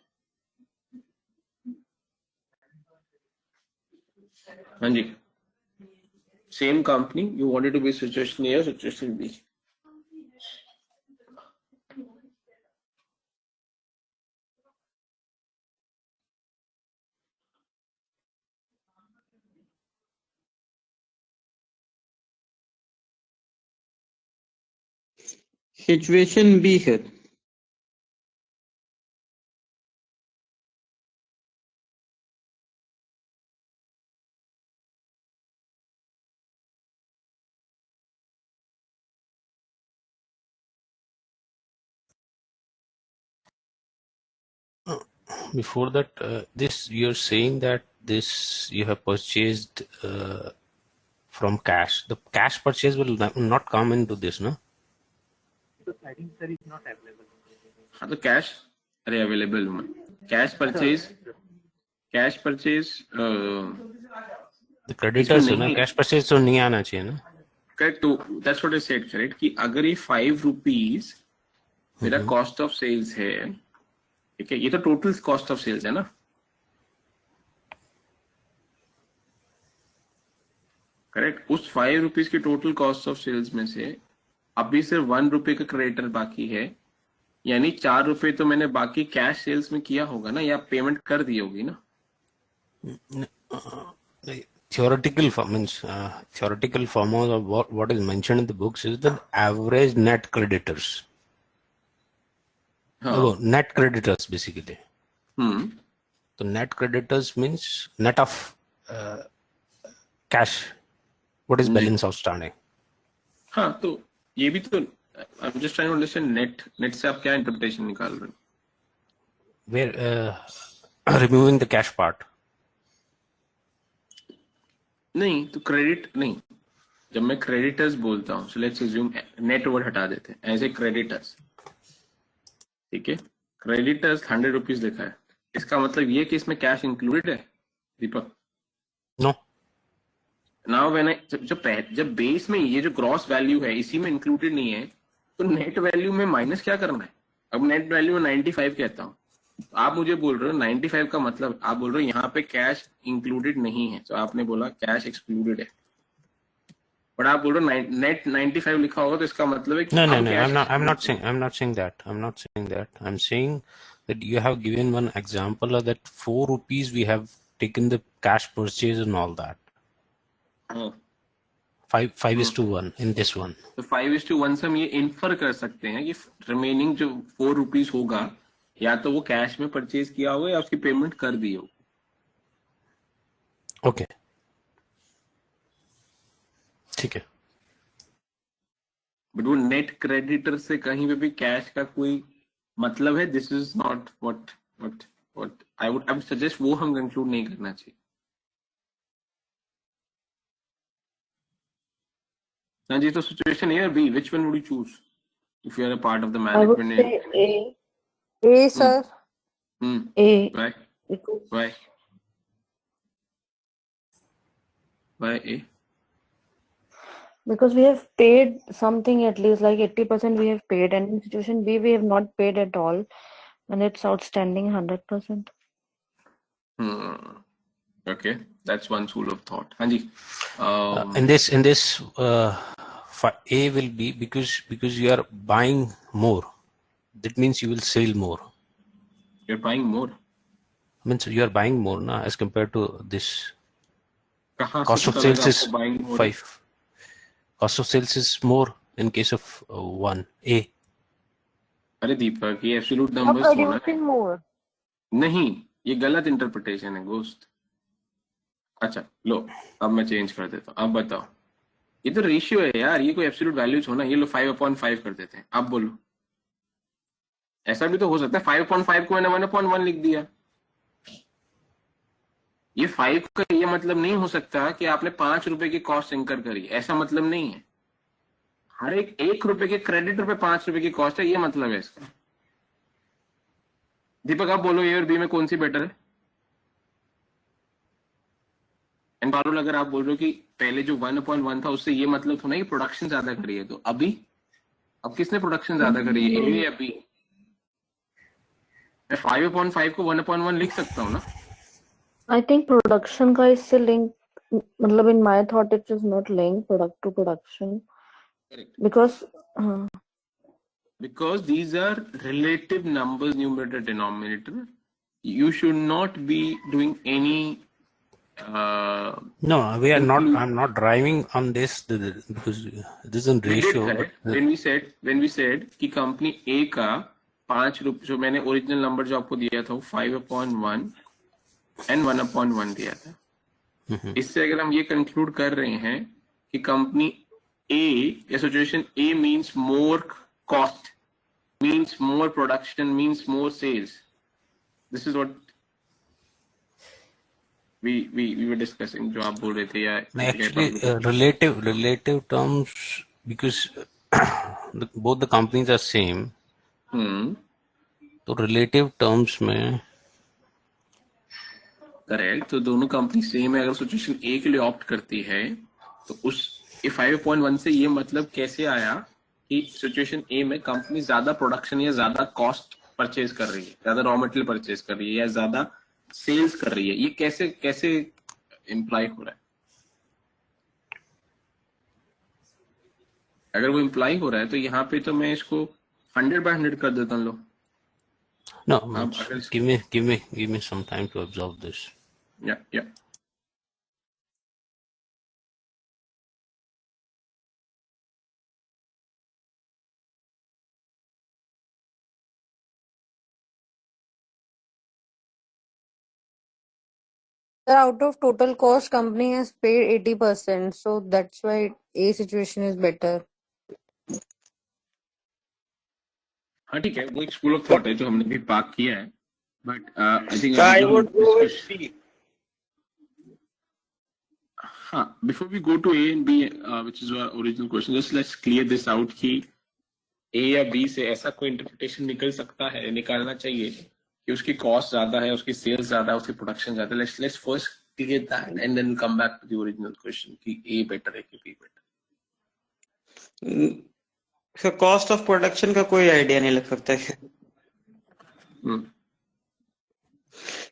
Anji, same company, you wanted to be situation A or situation B? Situation B है। Before that, this you're saying that this you have purchased from cash. The cash purchase will not come into this, no? So I think sir is not available. हाँ तो cash अरे available हूँ मैं। Cash purchase The creditors है ना, नहीं cash purchase तो नहीं आना चाहिए ना? करेक्ट। तो that's what I said, correct, कि अगर ये 5 रुपीज मेरा कॉस्ट ऑफ सेल्स है, ठीक है, ये तो टोटल कॉस्ट ऑफ सेल्स है ना, करेक्ट। उस 5 रुपीज की टोटल कॉस्ट ऑफ सेल्स में से अभी सिर्फ 1 रुपए का क्रेडिटर बाकी है, यानी 4 रुपए तो मैंने बाकी कैश सेल्स में किया होगा ना, या पेमेंट कर दी होगी ना। Theoretical form of what is mentioned in the books is the average net creditors. Oh, net creditors basically. So net creditors means net of cash. What is balance outstanding? हाँ तो ये भी तो I'm just trying to understand net से आप क्या interpretation निकाल रहे हो? Where removing the cash part. नहीं तो क्रेडिट नहीं, जब मैं क्रेडिटर्स बोलता हूँ, so let's assume net word हटा देते हैं, एज ए क्रेडिटर्स, ठीक है, क्रेडिटर्स 100 रुपीज लिखा है, इसका मतलब ये कि इसमें कैश इंक्लूडेड है दीपक? No. नाउ व्हेन जब बेस में ये जो ग्रॉस वैल्यू है इसी में इंक्लूडेड नहीं है, तो नेट वैल्यू में माइनस क्या करना है? अब नेट वैल्यू में 95 कहता हूँ, आप मुझे बोल रहे हो 95 का मतलब, आप बोल रहे हो यहाँ पे कैश इंक्लूडेड नहीं है, तो आपने बोला कैश एक्सक्लूडेड है, बट आप बोल रहे हो नेट 95 लिखा होगा, तो इसका मतलब है कि No. I'm not saying that. I'm saying that you have given one example of that 4 rupees we have taken the cash purchase and all that. 5:1 in this one. तो 5:1 से हम ये इन्फर कर सकते हैं कि रिमेनिंग जो 4 रुपीज होगा, या तो वो कैश में परचेज किया होगा या उसकी पेमेंट कर दी हो। Okay. ठीक है। बट वो नेट क्रेडिटर से कहीं पे भी कैश का कोई मतलब है? This is not what I would suggest, वो हम कंक्लूड नहीं करना चाहिए। हाँ जी, तो सिचुएशन ए और B, which one would you choose if you are a part of the I would management? say A. A, sir. A. Why? Because Why A? because we have paid something, at least like 80% we have paid, and in situation B we have not paid at all, and it's outstanding 100%. Okay, that's one school of thought. हाँ जी, In this A will be because you are buying more. That means you will sell more. you're buying more. Means you are buying more na, as compared to this. कहाँ से Cost of पता sales लगा is आपको buying more? 5. Cost of sales is more in case of 1 A. अरे दीपक, ये absolute You're numbers होना producing more. नहीं, ये गलत इंटरप्रिटेशन है गोस्ट। अच्छा लो, अब मैं चेंज कर देता हूँ, अब बताओ, ये तो रेशियो है यार, ये कोई एब्सोल्यूट वैल्यूज होना, ये लो 5/5 कर देते हैं। अब बोलो, ऐसा भी तो हो सकता है 5/5 को मैंने 1/1 लिख दिया। ये 5 का ये मतलब नहीं हो सकता कि आपने 5 रुपए की कॉस्ट इंकर करी, ऐसा मतलब नहीं है। हर एक 1 रुपए के क्रेडिटर पे 5 रुपए की कॉस्ट है, ये मतलब है इसका। दीपक आप बोलो, ए और बी में कौन सी बेटर है? एंड पारुल, अगर आप बोल रहे हो कि पहले जो 1/1 था उससे ये मतलब था ना कि प्रोडक्शन ज्यादा करी है, तो अभी अब किसने प्रोडक्शन ज्यादा करी है, ए या बी? मैं 5/5 को 1/1 लिख सकता हूँ ना? I think production का इससे link, मतलब in my thought it is not linked product to production Correct. because Because these are relative numbers, numerator, denominator. You should not be doing any. No, we are not. include- I'm not driving on this because this is in We did ratio. correct but when we said कि company A का 5 रुपये, जो मैंने original number जो आपको दिया था वो 5/1 and 1/1 दिया था. इससे अगर हम ये कंक्लूड कर रहे हैं कि कंपनी A या situation A means more cost, means more production, means more sales. This is what we were discussing, जो आप बोल रहे थे, या actually relative terms, because both the companies are same. तो relative terms में करेक्ट, तो दोनों कंपनी सेम है. अगर सिचुएशन ए के लिए ऑप्ट करती है तो उस 5/1 से ये मतलब कैसे आया कि सिचुएशन ए में कंपनी ज्यादा प्रोडक्शन या ज्यादा कॉस्ट परचेज कर रही है, ज्यादा रॉ मटेरियल परचेज कर रही है या ज्यादा सेल्स कर रही है, ये कैसे कैसे इम्प्लाई हो रहा है? अगर वो इम्प्लाई हो रहा है तो यहाँ पे तो मैं इसको 100/100 कर देता हूँ. लो, no, give me some time to absorb this. Yeah. out of total cost, company has paid 80%, so that's why A situation is better. हाँ ठीक है, वो एक स्कूल ऑफ थॉट है जो हमने भी पार्क किया है, but I think I would go with C. हाँ, before we go to A and B, which is our original question, just let's clear this out कि A या B से ऐसा कोई इंटरप्रिटेशन निकल सकता है, निकालना चाहिए कि उसकी कॉस्ट ज्यादा है, उसकी सेल्स ज्यादा है, उसकी प्रोडक्शन ज्यादा है. let's first clear that and then come back to the original question कि A better है कि B better. Sir cost of production का कोई आइडिया नहीं लग सकता है.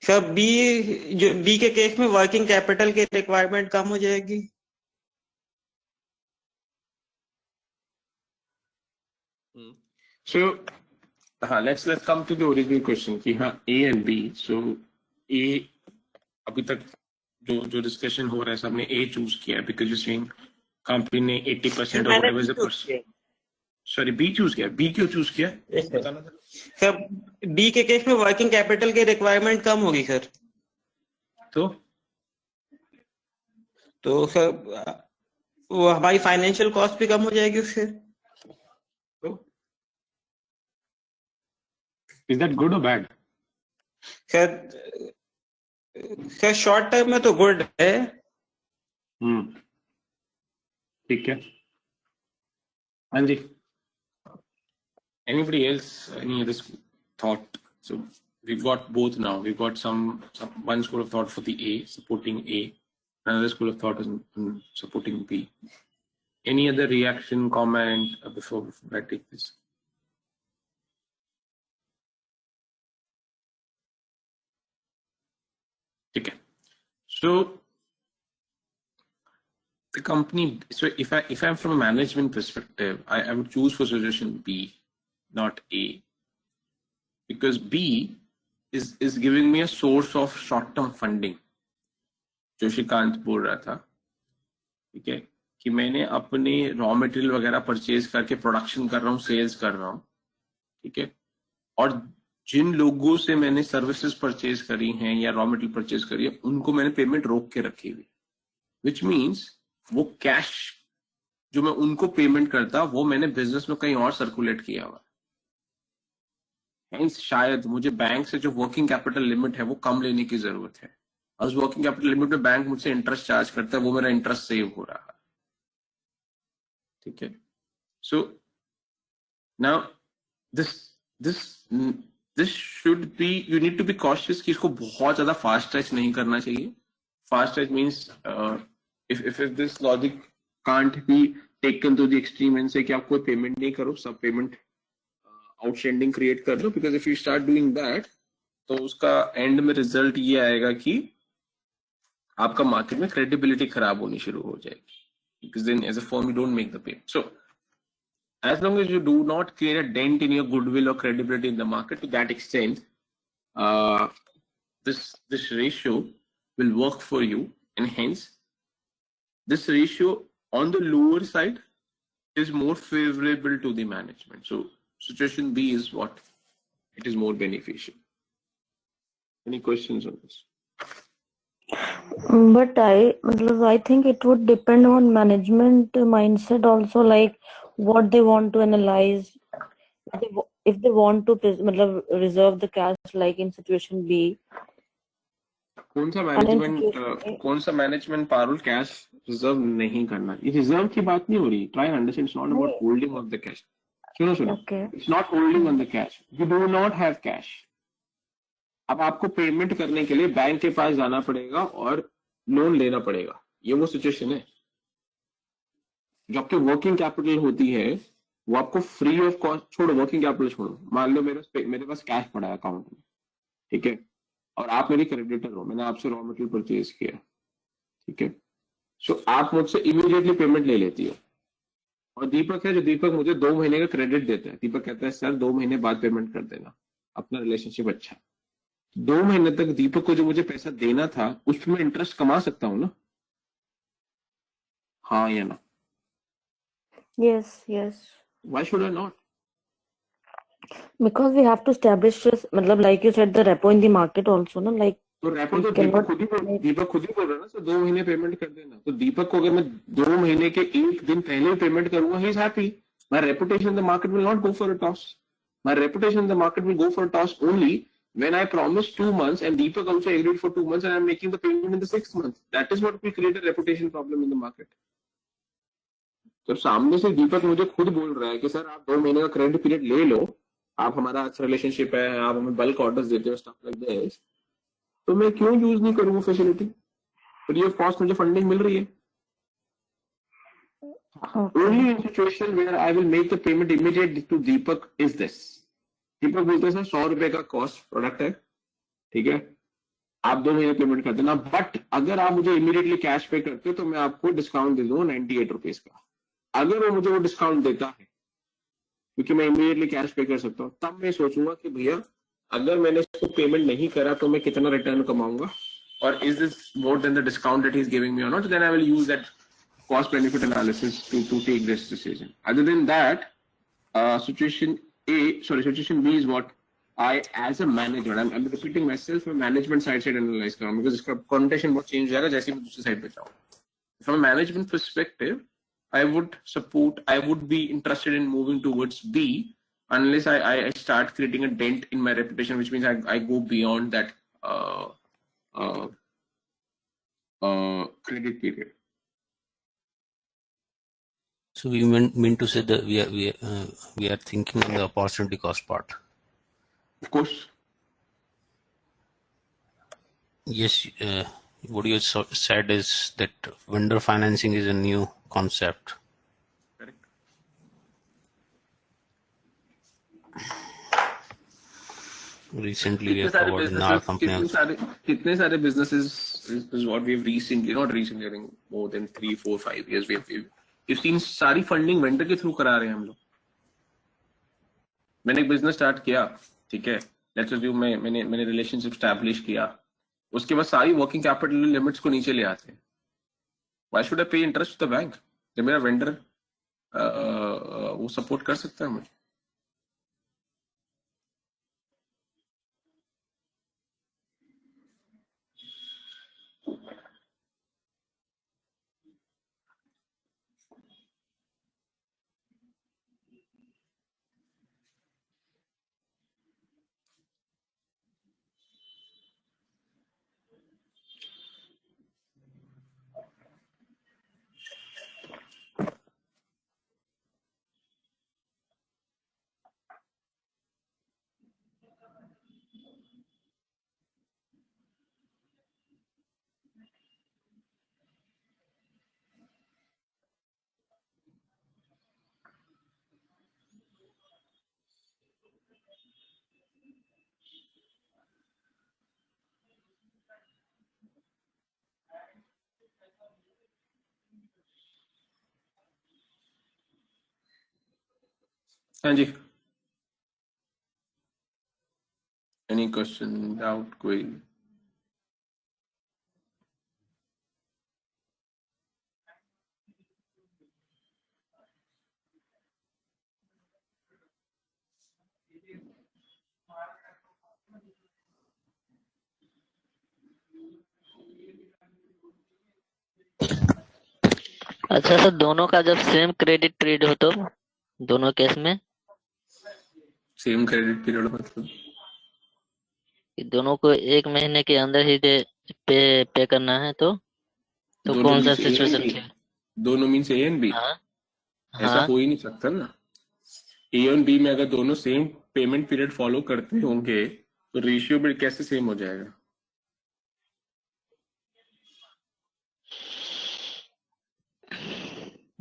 सर बी के केस में वर्किंग कैपिटल की रिक्वायरमेंट कम हो जाएगी. So हाँ, let's come to the original question कि हाँ A and B. So A अभी तक जो डिस्कशन हो रहा है सबने A चूज किया because you're saying कंपनी ने 80% or whatever is the percent. Sorry, B choose किया. बी क्यों चूज किया, बताना था. सर बी के केस में वर्किंग कैपिटल की रिक्वायरमेंट कम होगी सर. तो सर वो हमारी फाइनेंशियल कॉस्ट भी कम हो जाएगी उससे. इज दैट गुड और बैड? सर शॉर्ट टर्म में तो गुड है. ठीक है. हाँ जी, anybody else, any other thought? So we've got both now. We've got some one school of thought for the A, supporting A, another school of thought is supporting B. Any other reaction, comment before I take this? Okay, so the company, so if I'm from a management perspective, I would choose for suggestion B, not A, because B is giving me a source of short-term funding. जो श्रीकांत बोल रहा था, ठीक है, कि मैंने अपने raw material वगैरह परचेज करके प्रोडक्शन कर रहा हूँ, सेल्स कर रहा हूँ, ठीक है, और जिन लोगों से मैंने सर्विसेज परचेज करी हैं या रॉ मटेरियल परचेज करी है उनको मैंने पेमेंट रोक के रखी हुई, विच मीन्स वो कैश जो मैं उनको पेमेंट करता वो मैंने बिजनेस में कहीं और सर्कुलेट किया हुआ. Hence, शायद मुझे बैंक से जो वर्किंग कैपिटल लिमिट है वो कम लेने की जरूरत है, और उस वर्किंग कैपिटल लिमिट में बैंक मुझसे इंटरेस्ट चार्ज करता है, वो मेरा इंटरेस्ट सेव हो रहा है. ठीक है. So now this should be, you need to be cautious कि इसको बहुत ज्यादा फास्ट टच नहीं करना चाहिए. Fast touch means if this logic can't be taken to the extreme and say कि आप कोई पेमेंट नहीं करो, सब पेमेंट आउटस्टैंडिंग क्रिएट कर लो, because if you start doing that तो उसका एंड में रिजल्ट ये आएगा कि आपका मार्केट में क्रेडिबिलिटी खराब होनी शुरू हो जाएगी, because then as a firm you don't make the payment. So as long as you do not create a dent in your goodwill or credibility in the market to that extent, this ratio will work for you, and hence this ratio on the lower side is more favorable to the management. So situation B is what it is more beneficial. Any questions on this? But I think it would depend on management mindset also, like what they want to analyze. If they want to reserve the cash, like in situation B. कौन सा management Parul cash reserve नहीं करना? ये reserve की बात नहीं हो रही. Try and understand, it's not about holding off the cash. सुनो, it's not holding on the cash. You do not have cash. अब आपको पेमेंट करने के लिए बैंक के पास जाना पड़ेगा और लोन लेना पड़ेगा. ये वो सिचुएशन है. जो आपकी वर्किंग कैपिटल होती है वो आपको फ्री ऑफ कॉस्ट, छोड़ो वर्किंग कैपिटल छोड़ो, मान लो मेरे पास कैश पड़ा है अकाउंट में, ठीक है, और आप मेरी क्रेडिटर हो, मैंने आपसे रॉ मटेरियल परचेज किया, ठीक है. सो आप मुझसे इमीडिएटली पेमेंट ले लेती हो, और दीपक है जो दीपक मुझे 2 महीने का क्रेडिट देता है. दीपक कहता है सर 2 महीने बाद पेमेंट कर देना, अपना रिलेशनशिप अच्छा. 2 महीने तक दीपक को जो मुझे पैसा देना था उसमें इंटरेस्ट कमा सकता हूँ ना? हाँ या ना? Yes. Why should I not? Because we have to establish this, like you said, the repo in the market also, no? Like तो रेपो तो दीपक खुद ही बोल रहा है ना, सर 2 महीने पेमेंट कर देना. तो दीपक को अगर मैं 2 महीने के 1 दिन पहले पेमेंट करूंगा, he is happy. My reputation in the market will not go for a toss. My reputation in the market will go for a toss only when I promised 2 months and Deepak also agreed for 2 months and I'm making the payment in the 6th month. That is what will create a reputation problem in the market. जब सामने से दीपक मुझे खुद बोल रहा है कि sir आप 2 महीने का क्रेडिट पीरियड ले लो, आप हमारा अच्छा रिलेशनशिप है, आप हमें बल्क ऑर्डर्स देते हो, स्टफ लाइक दिस, तो मैं क्यों यूज नहीं करूँ वो फैसिलिटी? फ्री ऑफ कॉस्ट मुझे फंडिंग मिल रही है. Only in situation where I will make the payment immediately to Deepak is this. दीपक बोलते हैं सर 100 रुपए का कॉस्ट प्रोडक्ट है, ठीक है, आप 2 महीने पेमेंट कर देना, बट अगर आप मुझे इमीडिएटली कैश पे करते हो तो मैं आपको डिस्काउंट दे दूंगा 98 रुपीज का. अगर वो मुझे वो डिस्काउंट देता है क्योंकि मैं इमीडिएटली कैश पे कर सकता हूँ, तब मैं सोचूंगा कि भैया अगर मैंने इसको पेमेंट नहीं करा तो मैं कितना रिटर्न कमाऊंगा, और is this more than the discount that he is giving me और not. Then I will use that cost benefit analysis to take this decision. Other than that, situation B is what I as a manager, I'm repeating myself, मैं management side से analyze कर रहा हूँ because इसका connotation बहुत change हो जाएगा जैसे मैं दूसरी side पे जाऊँ. From a management perspective, I would be interested in moving towards B unless I start creating a dent in my reputation, which means I go beyond that credit period. So we mean to say that we are thinking on the opportunity cost part. Of course. Yes, what you said is that vendor financing is a new concept. Correct. Recently we have covered in our company. कितने सारे businesses is what we've recently, not recently, I think more than 3, 4, 5 years we've seen सारी funding vendor के through करा रहे हैं हम लोग. मैंने एक बिजनेस स्टार्ट किया, ठीक है, लेट्स अज्यूम मैंने रिलेशनशिप स्टैब्लिश किया, उसके बाद सारी वर्किंग कैपिटल लिमिट्स को नीचे ले आते हैं. व्हाई शुड आई पे इंटरेस्ट टू द बैंक जब मेरा वेंडर वो सपोर्ट कर सकता है मुझे? हाँ जी, एनी क्वेश्चन, डाउट कोई? अच्छा सर, दोनों का जब सेम क्रेडिट ट्रेड हो तो दोनों केस में सेम क्रेडिट पीरियड मतलब? कि दोनों को एक महीने के अंदर ही पे करना है तो दोनों कौन सा means A and situation B? क्या? दोनों मीन्स ए एंड बी? हाँ ऐसा हाँ। हो ही नहीं सकता ना। ए और बी में अगर दोनों सेम पेमेंट पीरियड फॉलो करते होंगे तो रेशियो भी कैसे सेम हो जाएगा?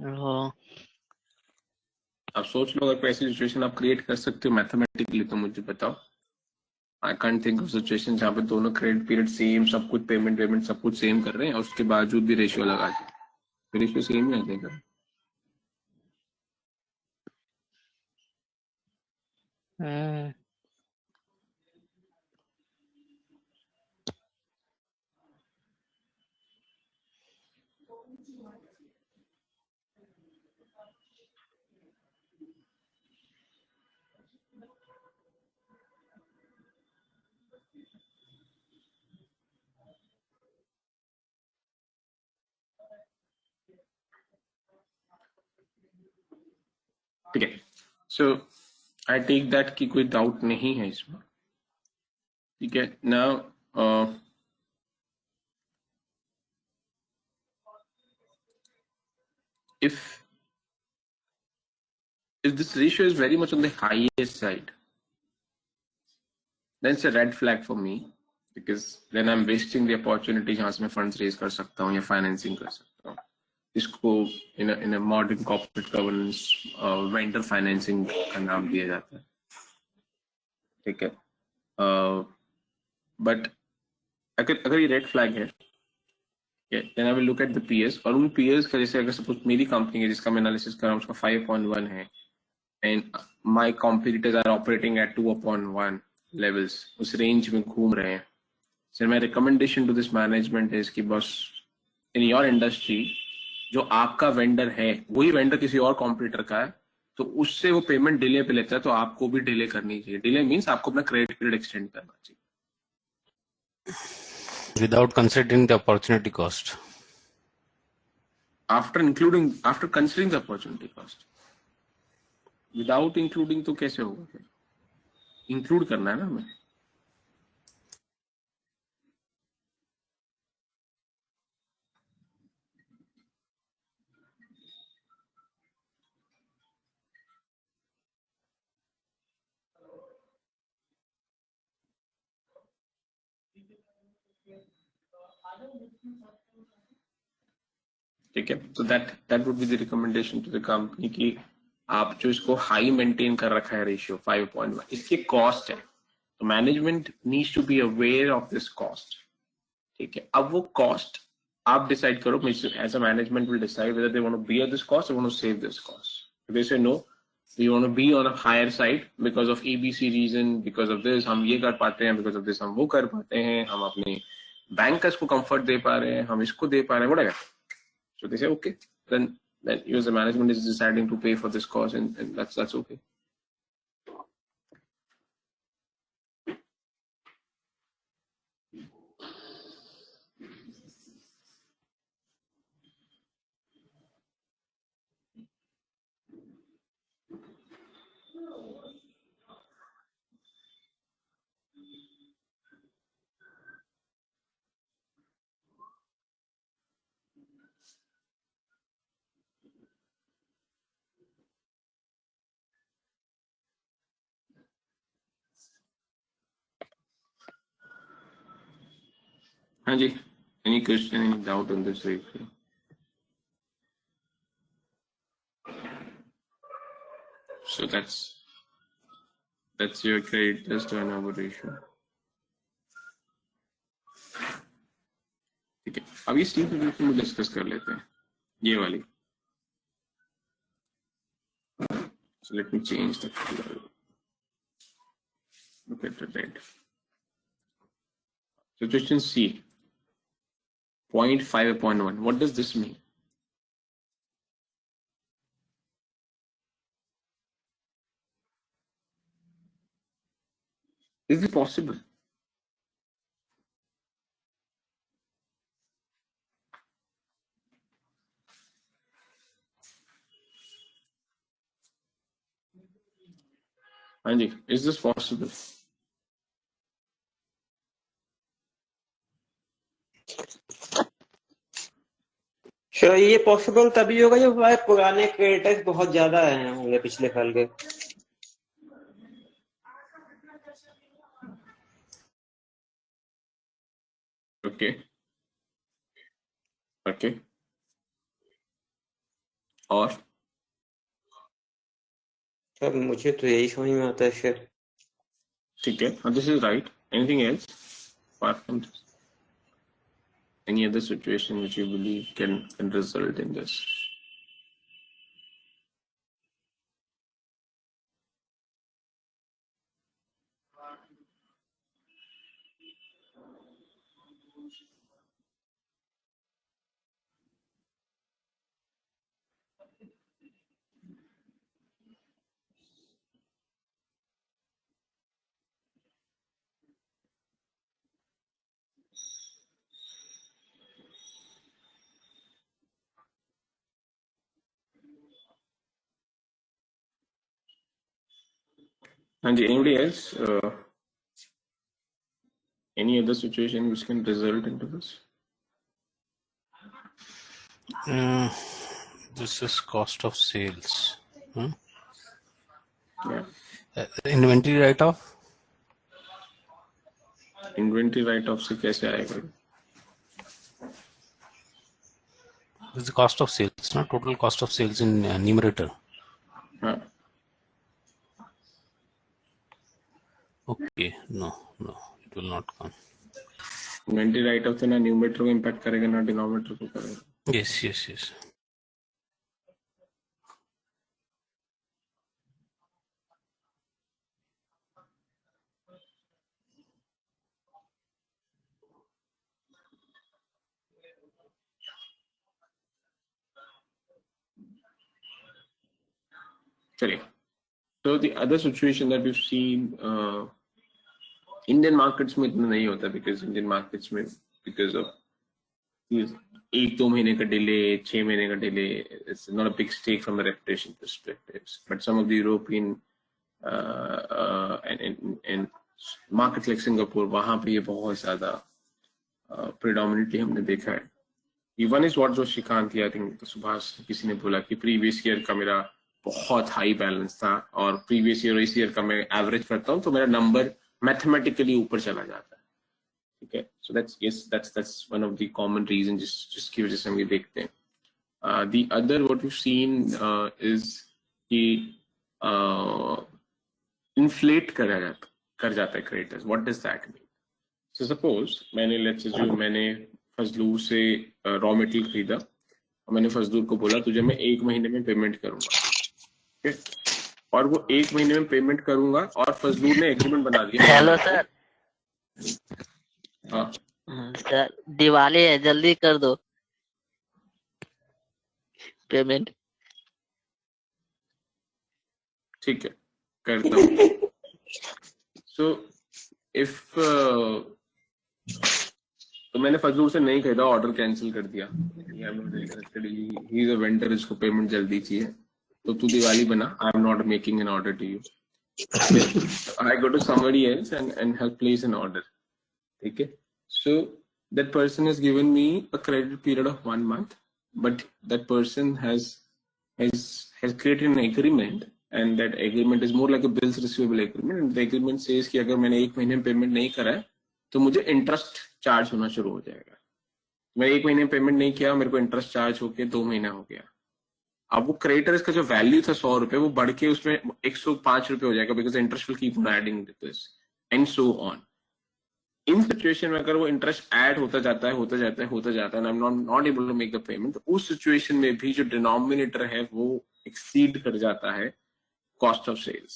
ओ, आप सोच लो, अगर कोई ऐसी सिचुएशन आप क्रिएट कर सकते हो मैथमेटिकली तो मुझे बताओ। I can't think of situation जहाँ पे दोनों क्रेडिट पीरियड सेम, सब कुछ पेमेंट वेमेंट सब कुछ सेम कर रहे हैं और उसके बावजूद भी रेशियो लगा दिया, रेशियो सेम ही आ जाएगा। हम्म, ठीक है, सो आई टेक दैट कि कोई डाउट नहीं है इसमें। ठीक है, now if this ratio is very much on the highest side, then it's a red flag for me, because then I'm wasting the opportunity जहाँ से मैं funds raise कर सकता हूँ या financing कर सकता हूँ। इसको in a modern corporate governance vendor financing का नाम दिया जाता है। ठीक है, but अगर ये red flag है, then I will look at the peers, और उन peers का जैसे अगर suppose मेरी कंपनी है जिसका मैं एनालिसिस कर रहा हूँ उसका 5.1 है and my competitors are operating at 2.1 levels, उस रेंज में घूम रहे हैं। Sir my recommendation to this management is कि बस in your industry जो आपका वेंडर है वही वेंडर किसी और कॉम्पिटिटर का है तो उससे वो पेमेंट डिले पे लेता है, तो आपको भी डिले करनी चाहिए। डिले मींस आपको अपना क्रेडिट पीरियड एक्सटेंड करना चाहिए without considering the opportunity cost. after considering the opportunity cost. Without including तो कैसे होगा? फिर इंक्लूड करना है ना हमें। ठीक है, तो that would be the recommendation to the company कि आप जो इसको हाई मेंटेन कर रखा है रेशियो 5.1, इसकी कॉस्ट है, तो management needs to be aware of this cost. ठीक है, अब वो कॉस्ट आप डिसाइड करो, as a management will decide whether they want to bear this cost और want to save this cost. They say no, we want to be on a higher side because of ABC reason, because of this हम ये कर पाते हैं, because of this हम वो कर पाते हैं, हम अपने बैंकर्स को कंफर्ट दे पा रहे हैं, हम इसको दे पा रहे हैं, whatever. So they say, okay, then you as the management is deciding to pay for this cost, and that's okay. Hanji, any question, any doubt on this ratio? So that's your credit test turnover ratio. ठीक है, अब ये steep ratio में discuss कर लेते हैं, ये वाली। So let me change the color. Look at the red. Situation C, 0.5 upon 1. What does this mean? Is it possible? Anji, is this possible? Sir ये पॉसिबल तभी होगा जब हमारे पुराने क्रेडिटर्स बहुत ज्यादा आए होंगे पिछले साल के। Okay. Okay. और सर मुझे तो यही समझ में आता है सर। ठीक है, this is right. Anything else apart from this? Any other situation which you believe can result in this? And anybody else? Any other situation which can result into this? This is cost of sales. Yeah. Inventory write-off. Inventory write-off से कैसे आएगा? This is the cost of sales, not total cost of sales in numerator. हाँ. Okay, no, it will not come. Inventory write-off से ना numerator को impact करेगा ना denominator को करेगा. Yes. चलिए. So the other situation that we've seen, Indian markets में इतना नहीं होता because Indian markets में because of एक दो महीने का delay, 6 महीने का delay, it's not a big stake from a reputation perspectives. But some of the European and markets like Singapore, वहाँ पे ये बहुत ज़्यादा predominantly हमने देखा है. One is what जो श्रीकांत I think सुभाष किसी ने बोला कि previous year का मेरा बहुत हाई बैलेंस था और प्रीवियस ईयर इस ईयर का मैं एवरेज करता हूं तो मेरा नंबर मैथमेटिकली ऊपर चला जाता है. ठीक है, so that's one of the common reason जिसकी वजह से हम ये देखते हैं. The other what we seen is कि इन्फ्लेट कर जाता है creditors. What does that mean? So suppose मैंने फजलूर से रॉ मटेरियल खरीदा और मैंने फजलूर को बोला तुझे मैं 1 महीने में पेमेंट करूंगा. और वो 1 महीने में पेमेंट करूंगा और फजलूर ने एग्रीमेंट बना दिया. Hello sir. हाँ सर दिवाली है, जल्दी कर दो पेमेंट. ठीक है, करता हूँ. सो इफ तो मैंने फजलूर से नहीं खरीदा, ऑर्डर कैंसिल कर दिया. ही इज अ वेंडर, इसको पेमेंट जल्दी चाहिए तो तू दिवाली बना. I am not making an order to you. I go to somebody else and help place an order. ठीक है, so that person has given me a credit period of 1 month, but that person has created an agreement and that agreement is more like a bills receivable agreement. And the agreement says कि अगर मैंने 1 महीने में payment नहीं करा है तो मुझे इंटरेस्ट चार्ज होना शुरू हो जाएगा. मैं 1 महीने में पेमेंट नहीं किया, मेरे को इंटरेस्ट चार्ज होके 2 महीना हो गया. अब वो क्रेडिटर्स का जो वैल्यू था 100 रुपए वो बढ़ के उसमें 105 रुपए हो जाएगा because interest will keep on adding this and so on. In situation में अगर वो इंटरेस्ट ऐड होता जाता है I am not able to make the payment, तो उस सिचुएशन में भी जो डिनोमिनेटर है वो एक्सीड कर जाता है cost of sales.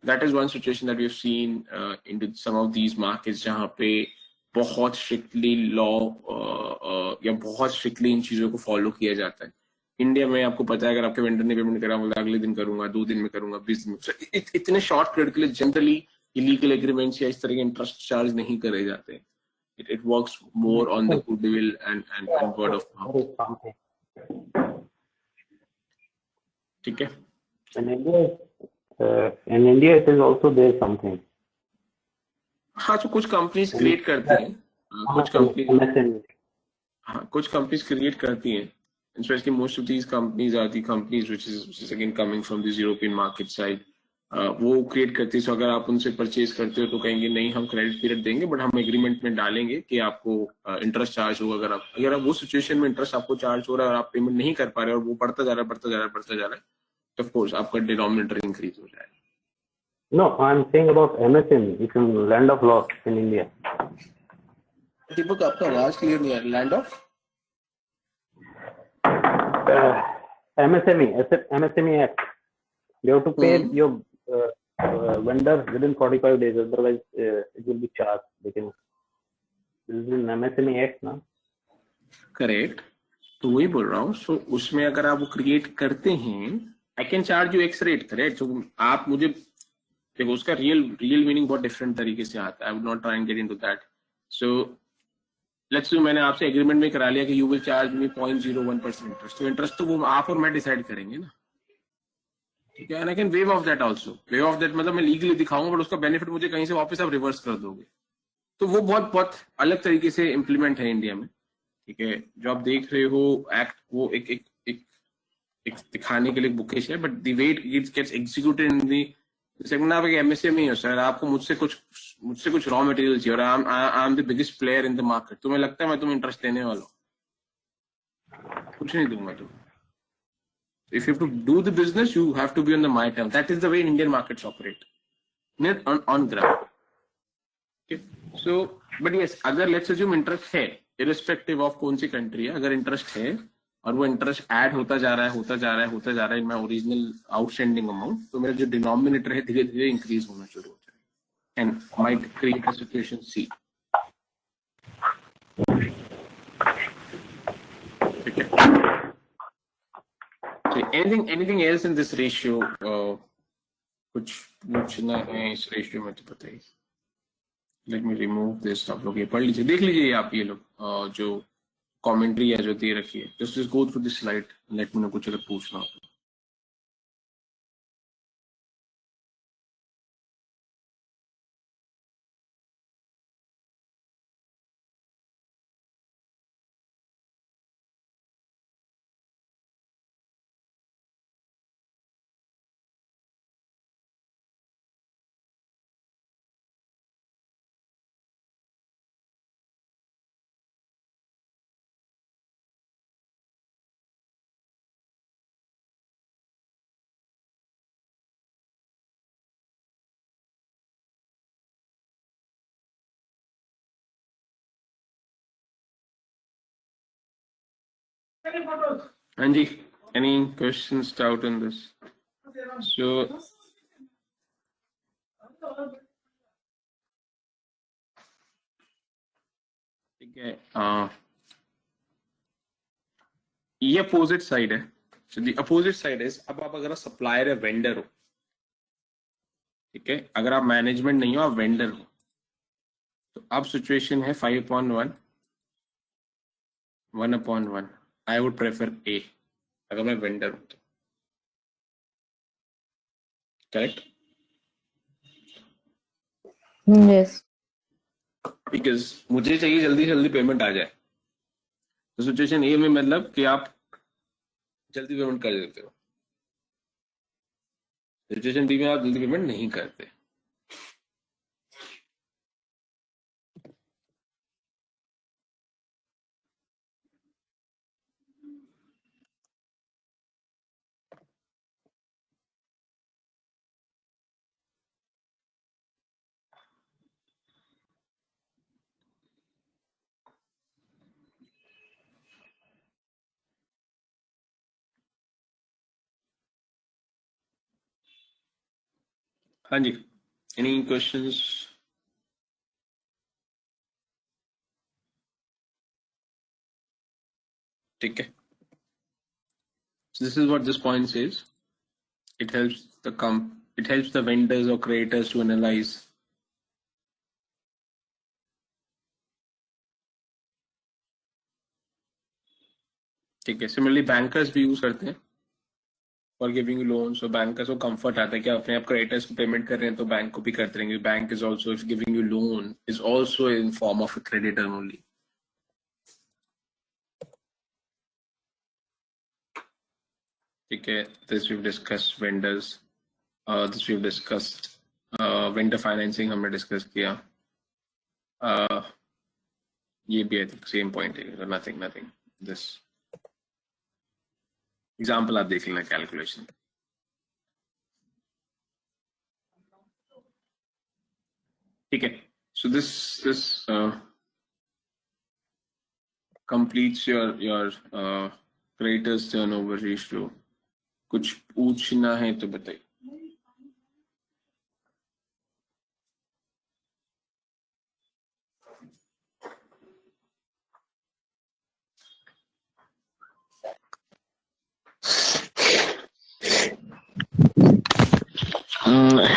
That is one situation that we have seen into some of these markets जहाँ पे बहुत स्ट्रिक्टली लॉ या बहुत स्ट्रिक्टली इन चीजों को फॉलो किया जाता है. इंडिया में आपको पता है अगर आपके वेंडर ने पेमेंट करा बोला अगले दिन करूंगा, 2 दिन में करूंगा, 20 दिन में, इतने शॉर्ट पीरियड के लिए जनरली इलीगल एग्रीमेंट्स या इस तरह के इंटरेस्ट चार्ज नहीं करे जाते हैं. It works more on the goodwill and word of mouth. ठीक है. In India it is also there something. हाँ, तो कुछ कंपनीज क्रिएट करती हैं, कुछ कंपनीज क्रिएट करती हैं. Especially most of these companies are the companies which is again coming from this European market side. वो क्रिएट करती है. सो अगर आप उनसे परचेज करते हो तो कहेंगे नहीं हम क्रेडिट पीरियड देंगे बट हम एग्रीमेंट में डालेंगे कि आपको इंटरेस्ट चार्ज होगा. अगर आप वो सिचुएशन में इंटरेस्ट आपको चार्ज हो रहा है और आप पेमेंट नहीं कर पा रहे और वो बढ़ता जा रहा है तो ऑफ कोर्स आपका डिनोमिनेटर इंक्रीज हो जाएगा. No, I'm saying about MSME. It's in land of law in India. दीपक आपका आवाज क्लियर नहीं है. Land of MSME Act. You have to pay your vendor within 45 days, otherwise it will be charged. Because this is an MSME Act ना. Correct. तो वही बोल रहा हूँ. सो उसमें अगर आप वो क्रिएट करते हैं I can charge you x rate. Correct. तो आप मुझे देखो उसका रियल मीनिंग बहुत डिफरेंट तरीके से आता है. I would not try and get into that. So let's say मैंने आपसे एग्रीमेंट में करा लिया कि you will charge me 0.01% interest. तो इंटरेस्ट तो वो आप और मैं डिसाइड करेंगे ना. ठीक है. And I can wave of that also. Wave of that मतलब मैं लीगली दिखाऊंगा बट उसका बेनिफिट मुझे कहीं से वापस आप रिवर्स कर दोगे. तो वो बहुत अलग तरीके से इम्प्लीमेंट है इंडिया में. ठीक है. जो आप देख रहे हो एक्ट वो एक दिखाने के लिए बुकिश है but the way it gets executed in the segment. आप एक एमएसएमई हो सर, आपको मुझसे कुछ रॉ मटेरियल चाहिए और I am the biggest player in the market. तुम्हें लगता है मैं तुम्हें इंटरेस्ट देने वाला हूँ? कुछ नहीं दूंगा तुम. If you have to do the business, you have to be on the my term. That is the way Indian markets operate, not on ground. Okay. So, but yes, अगर let's assume interest है, irrespective of कौन सी country है, अगर interest है और वो interest add होता जा रहा है in my original outstanding amount, तो मेरा जो denominator है धीरे-धीरे increase होना शुरू हो जाएगा and might create a situation C. ठीक है. So anything else in this ratio? कुछ पूछना है इस रेशियो में तो बताइए. Let me remove this. आप लोग ये पढ़ लीजिए, देख लीजिए आप ये लोग जो कमेंट्री है जो दे रखी है. Just go through this slide. Let me know कुछ अगर पूछना हो. हाँ जी. Any questions, doubt on this? So ठीक है. ये अपोजिट साइड है. So the opposite side is अब आप अगर सप्लायर है वेंडर हो. ठीक है. अगर आप मैनेजमेंट नहीं हो आप वेंडर हो तो अब सिचुएशन है 5/1 1/1. आई वुड प्रेफर ए अगर मैं वेंडर हूं तो. करेक्ट. Yes. बिकॉज मुझे चाहिए जल्दी जल्दी पेमेंट आ जाए. तो सिचुएशन ए में मतलब कि आप जल्दी पेमेंट कर देते हो. सिचुएशन बी में आप जल्दी पेमेंट नहीं करते. हाँ जी, एनी क्वेश्चंस? ठीक है, so this is what this point says. It helps the vendors or creators to analyze. ठीक है, सिमिलरली बैंकर्स भी यूज करते हैं for giving loan. So bankers को कंफर्ट आता है कि अपने आप क्रेडिटर्स को पेमेंट कर रहे हैं तो बैंक को भी करते रहेंगे. Bank is also, if giving you loan, is also in form of a creditor only. ठीक है, this we discuss vendors, this we discussed vendor financing हमने डिस्कस किया. ये भी आई थिंक सेम पॉइंट है. नथिंग दिस एग्जाम्पल आप देख लेना कैलकुलेशन. ठीक है, so this completes your creditors turnover ratio. कुछ पूछना है तो बताइए.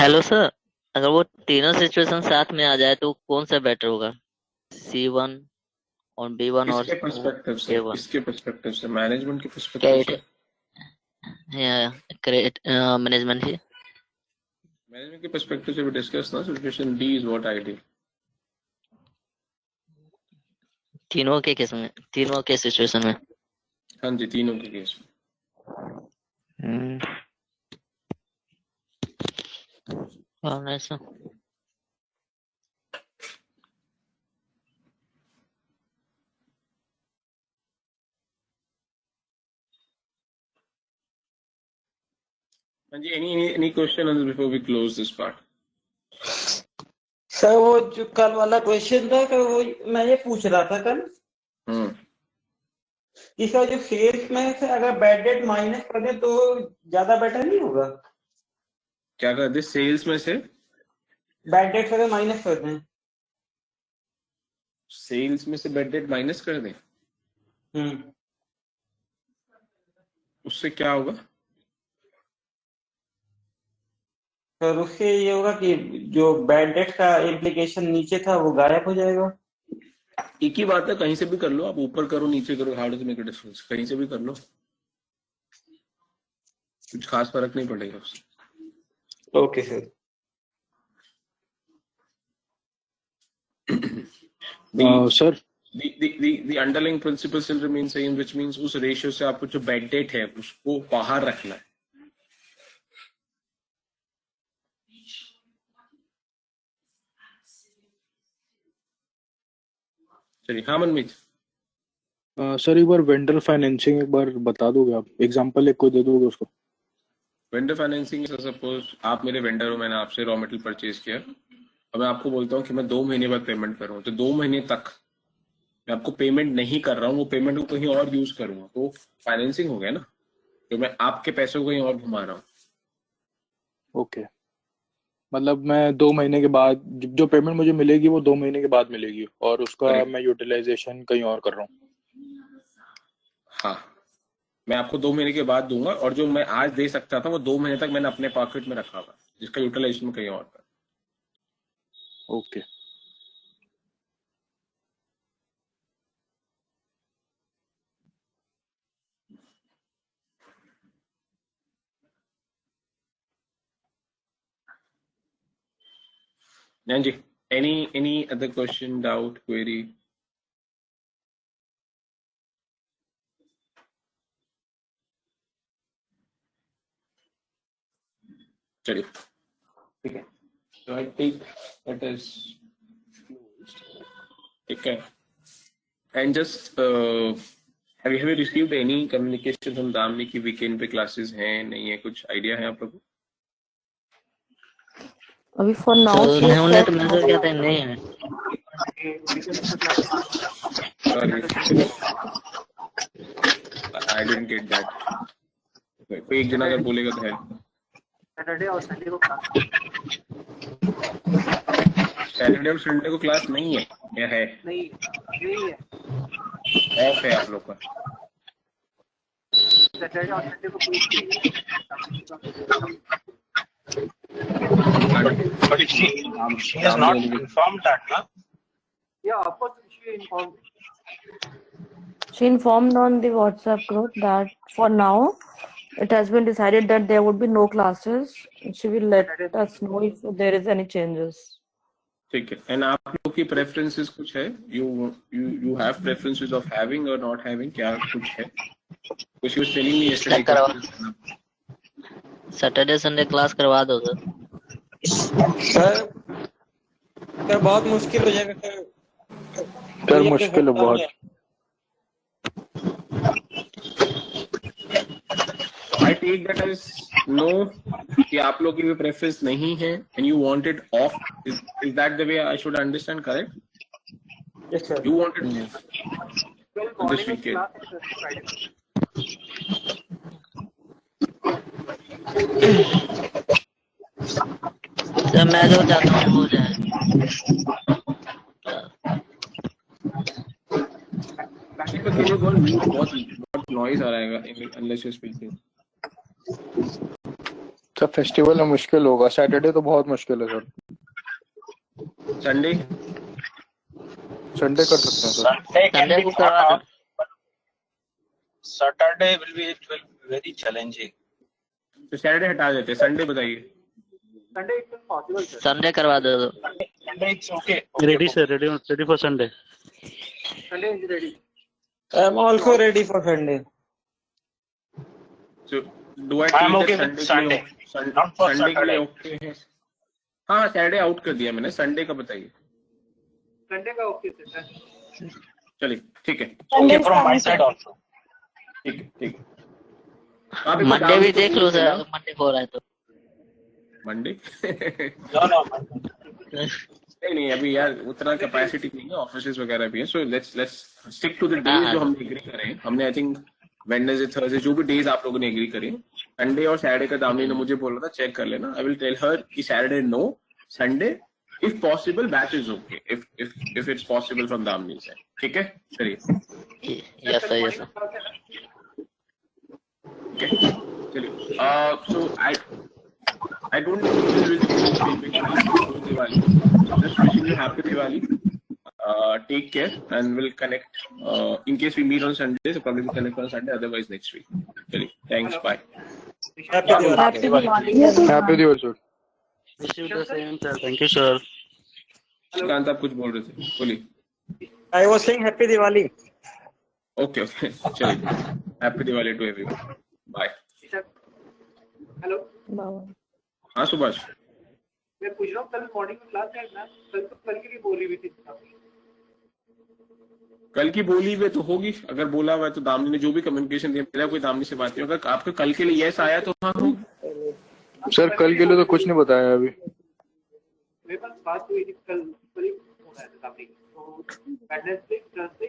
हेलो सर, अगर वो तीनों सिचुएशन साथ में आ जाए तो कौन सा बेटर होगा? C1 और B1 और किसके पर्सपेक्टिव से? A1? किसके पर्सपेक्टिव से? मैनेजमेंट के पर्सपेक्टिव से? मैनेजमेंट ही. मैनेजमेंट के पर्सपेक्टिव से भी डिस्कस ना. Situation B is what I do. तीनों के केस में, तीनों के सिचुएशन में. हाँ जी, तीनों के केस में. ऐसा हाँ जी, any question on this before we close this part? Sir वो जो कल वाला क्वेश्चन था कि वो मैं ये पूछ रहा था कल, इसका जो सेल्स में से अगर बैड डेट माइनस कर दे तो ज्यादा बेटर नहीं होगा? क्या कर दे? सेल्स में से बैड डेट अगर माइनस कर दें. सेल्स में से बैड डेट माइनस कर दें, उससे क्या होगा? सर उससे ये होगा कि जो बैड डेट का इम्प्लीकेशन नीचे था वो गायब हो जाएगा. एक ही बात है, कहीं से भी कर लो आप. ऊपर करो नीचे करो, how does make a difference? कहीं से भी कर लो, कुछ खास फर्क नहीं पड़ेगा उससे. Okay sir. Sir the underlying principle still remains same, which means उस रेशियो से आपको जो बैड डेट है उसको बाहर रखना है. चलिए, हाँ मनमीत. सर एक बार वेंडर फाइनेंसिंग एक बार बता दोगे आप? एग्जांपल एक कोई दे दोगे उसको? वेंडर फाइनेंसिंग, सपोज आप मेरे वेंडर हो, मैंने आपसे रॉ मटेरियल परचेज किया और मैं आपको बोलता हूँ कि मैं 2 महीने बाद पेमेंट करूँ, तो 2 महीने तक मैं आपको पेमेंट नहीं कर रहा हूँ, वो पेमेंट को कहीं और यूज करूंगा, तो फाइनेंसिंग हो गया ना. तो मैं आपके पैसों को कहीं और घुमा रहा हूँ. ओके, मतलब मैं 2 महीने के बाद जो पेमेंट मुझे मिलेगी वो 2 महीने के बाद मिलेगी और उसका Correct. मैं यूटिलाइजेशन कहीं और कर रहा हूँ. हाँ, मैं आपको 2 महीने के बाद दूंगा और जो मैं आज दे सकता था वो 2 महीने तक मैंने अपने पॉकेट में रखा हुआ, जिसका यूटिलाइजेशन कहीं और था. Okay. Nanji, any other question, doubt, query? चलिए, ठीक है. So I think that is closed. ठीक है. And just have you received any communication from Damni कि weekend पे classes हैं नहीं है? कुछ idea है आप लोगों को? अभी for now उन्होंने तो मैसेज किया था नहीं है. Sorry, I didn't get that. कोई एक जना अगर बोलेगा तो है. सैटरडे और संडे को क्लास सैटरडे और संडे को क्लास नहीं है या है? नहीं है ऑफ है आप लोग का? सैटरडे और संडे को कोई नहीं But she has not informed that, na? या of course she inform She informed on the WhatsApp group that for now it has been decided that there would be no classes. She will let us know if there is any changes. ठीक है. And आप लोग की preferences कुछ है? You have preferences of having और not having, क्या कुछ है? कुछ was telling me yesterday. Saturday Sunday class करवा दो सर. सर बहुत मुश्किल हो जाएगा सर. सर मुश्किल है बहुत. I take that as no कि आप लोग की भी प्रेफरेंस नहीं है and you want it off. Is that the way I should understand, correct? Yes sir. You want it off this weekend. Sir मैं जो चाहता हूँ हो जाए. Can you go on mute? बहुत noise आ रहा है unless you're speaking. Sir festival में मुश्किल होगा. सैटरडे तो बहुत मुश्किल है सर. संडे कर सकते हैं सर. संडे को करवा दो. Saturday will be very challenging. तो सैटरडे हटा देते हैं. संडे बताइए. Sunday it is possible sir. Sunday करवा दो. Sunday it's okay. Ready, sir. Ready for Sunday. Sunday is ready. I am also ready for Sunday. So do I I'm take okay that with Sunday. Not for Sunday के लिए Saturday. Okay है? हाँ Saturday out कर दिया मैंने. Sunday का बताइए. Sunday का ओके सर. चलिए ठीक है. Okay from my side also. ठीक. मंडे भी देख लो सर अगर मंडे को हो रहा है तो. Monday No. नहीं अभी यार उतना कैपेसिटी नहीं है. ऑफिसेस वगैरह भी है. So let's stick to the days जो हमने एग्री करे. हमने आई थिंक वेडनेसडे थर्सडे जो भी डेज आप लोगों ने एग्री करे. संडे और सैटरडे का दामनी ने मुझे बोला था चेक कर लेना. आई विल टेल हर कि Saturday no, Sunday if possible batch is okay if it's possible from Damini से. ठीक है चलिए. Yes sir. चलिए. So I don't think we will do Diwali. Just wishing you happy Diwali. Take care and we'll connect. In case we meet on Sunday, so probably we'll connect on Sunday. Otherwise next week. Okay. Thanks. Bye. Happy Diwali. Happy Diwali sir. Wish you the same, sir. Thank you, sir. Shrikant आप कुछ बोल रहे थे, बोलिए. I was saying Happy Diwali. Okay. चलिए. Happy Diwali to everyone. Bye. Hello. हाँ सुभाष. मैं पूछ रहा हूँ कल मॉर्निंग में क्लास है ना. कल के लिए बोली हुई थी. कल की बोली हुई तो होगी. अगर बोला हुआ है तो दामनी ने जो भी कम्युनिकेशन दिया, मेरा कोई दामनी से बात नहीं. अगर आपका कल के लिए यस आया तो हाँ होगी. सर कल के लिए तो कुछ नहीं बताया अभी. मेरे पास बात हुई थी कल होना है दामनी. तो वेडनेसडे थर्सडे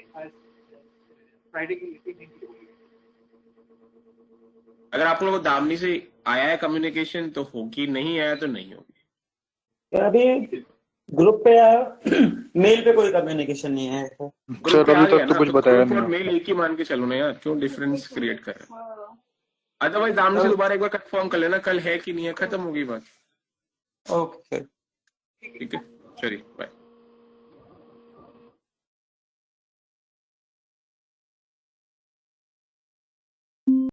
फ्राइडे की मीटिंग नहीं होगी. अगर आप लोगों को दामनी से आया है कम्युनिकेशन तो होगी, नहीं आया तो नहीं होगी. अभी ग्रुप पे या मेल पे कोई कम्युनिकेशन नहीं है. सर अभी तक तो कुछ बताया नहीं. मेल एक ही मान के चलो ना यार, क्यों डिफरेंस क्रिएट कर रहे हैं? अदरवाइज दामनी से दोबारा एक बार कंफर्म कर लेना कल है कि नहीं है. खत्म होगी बात. ओके ठीक है चलिए बाय.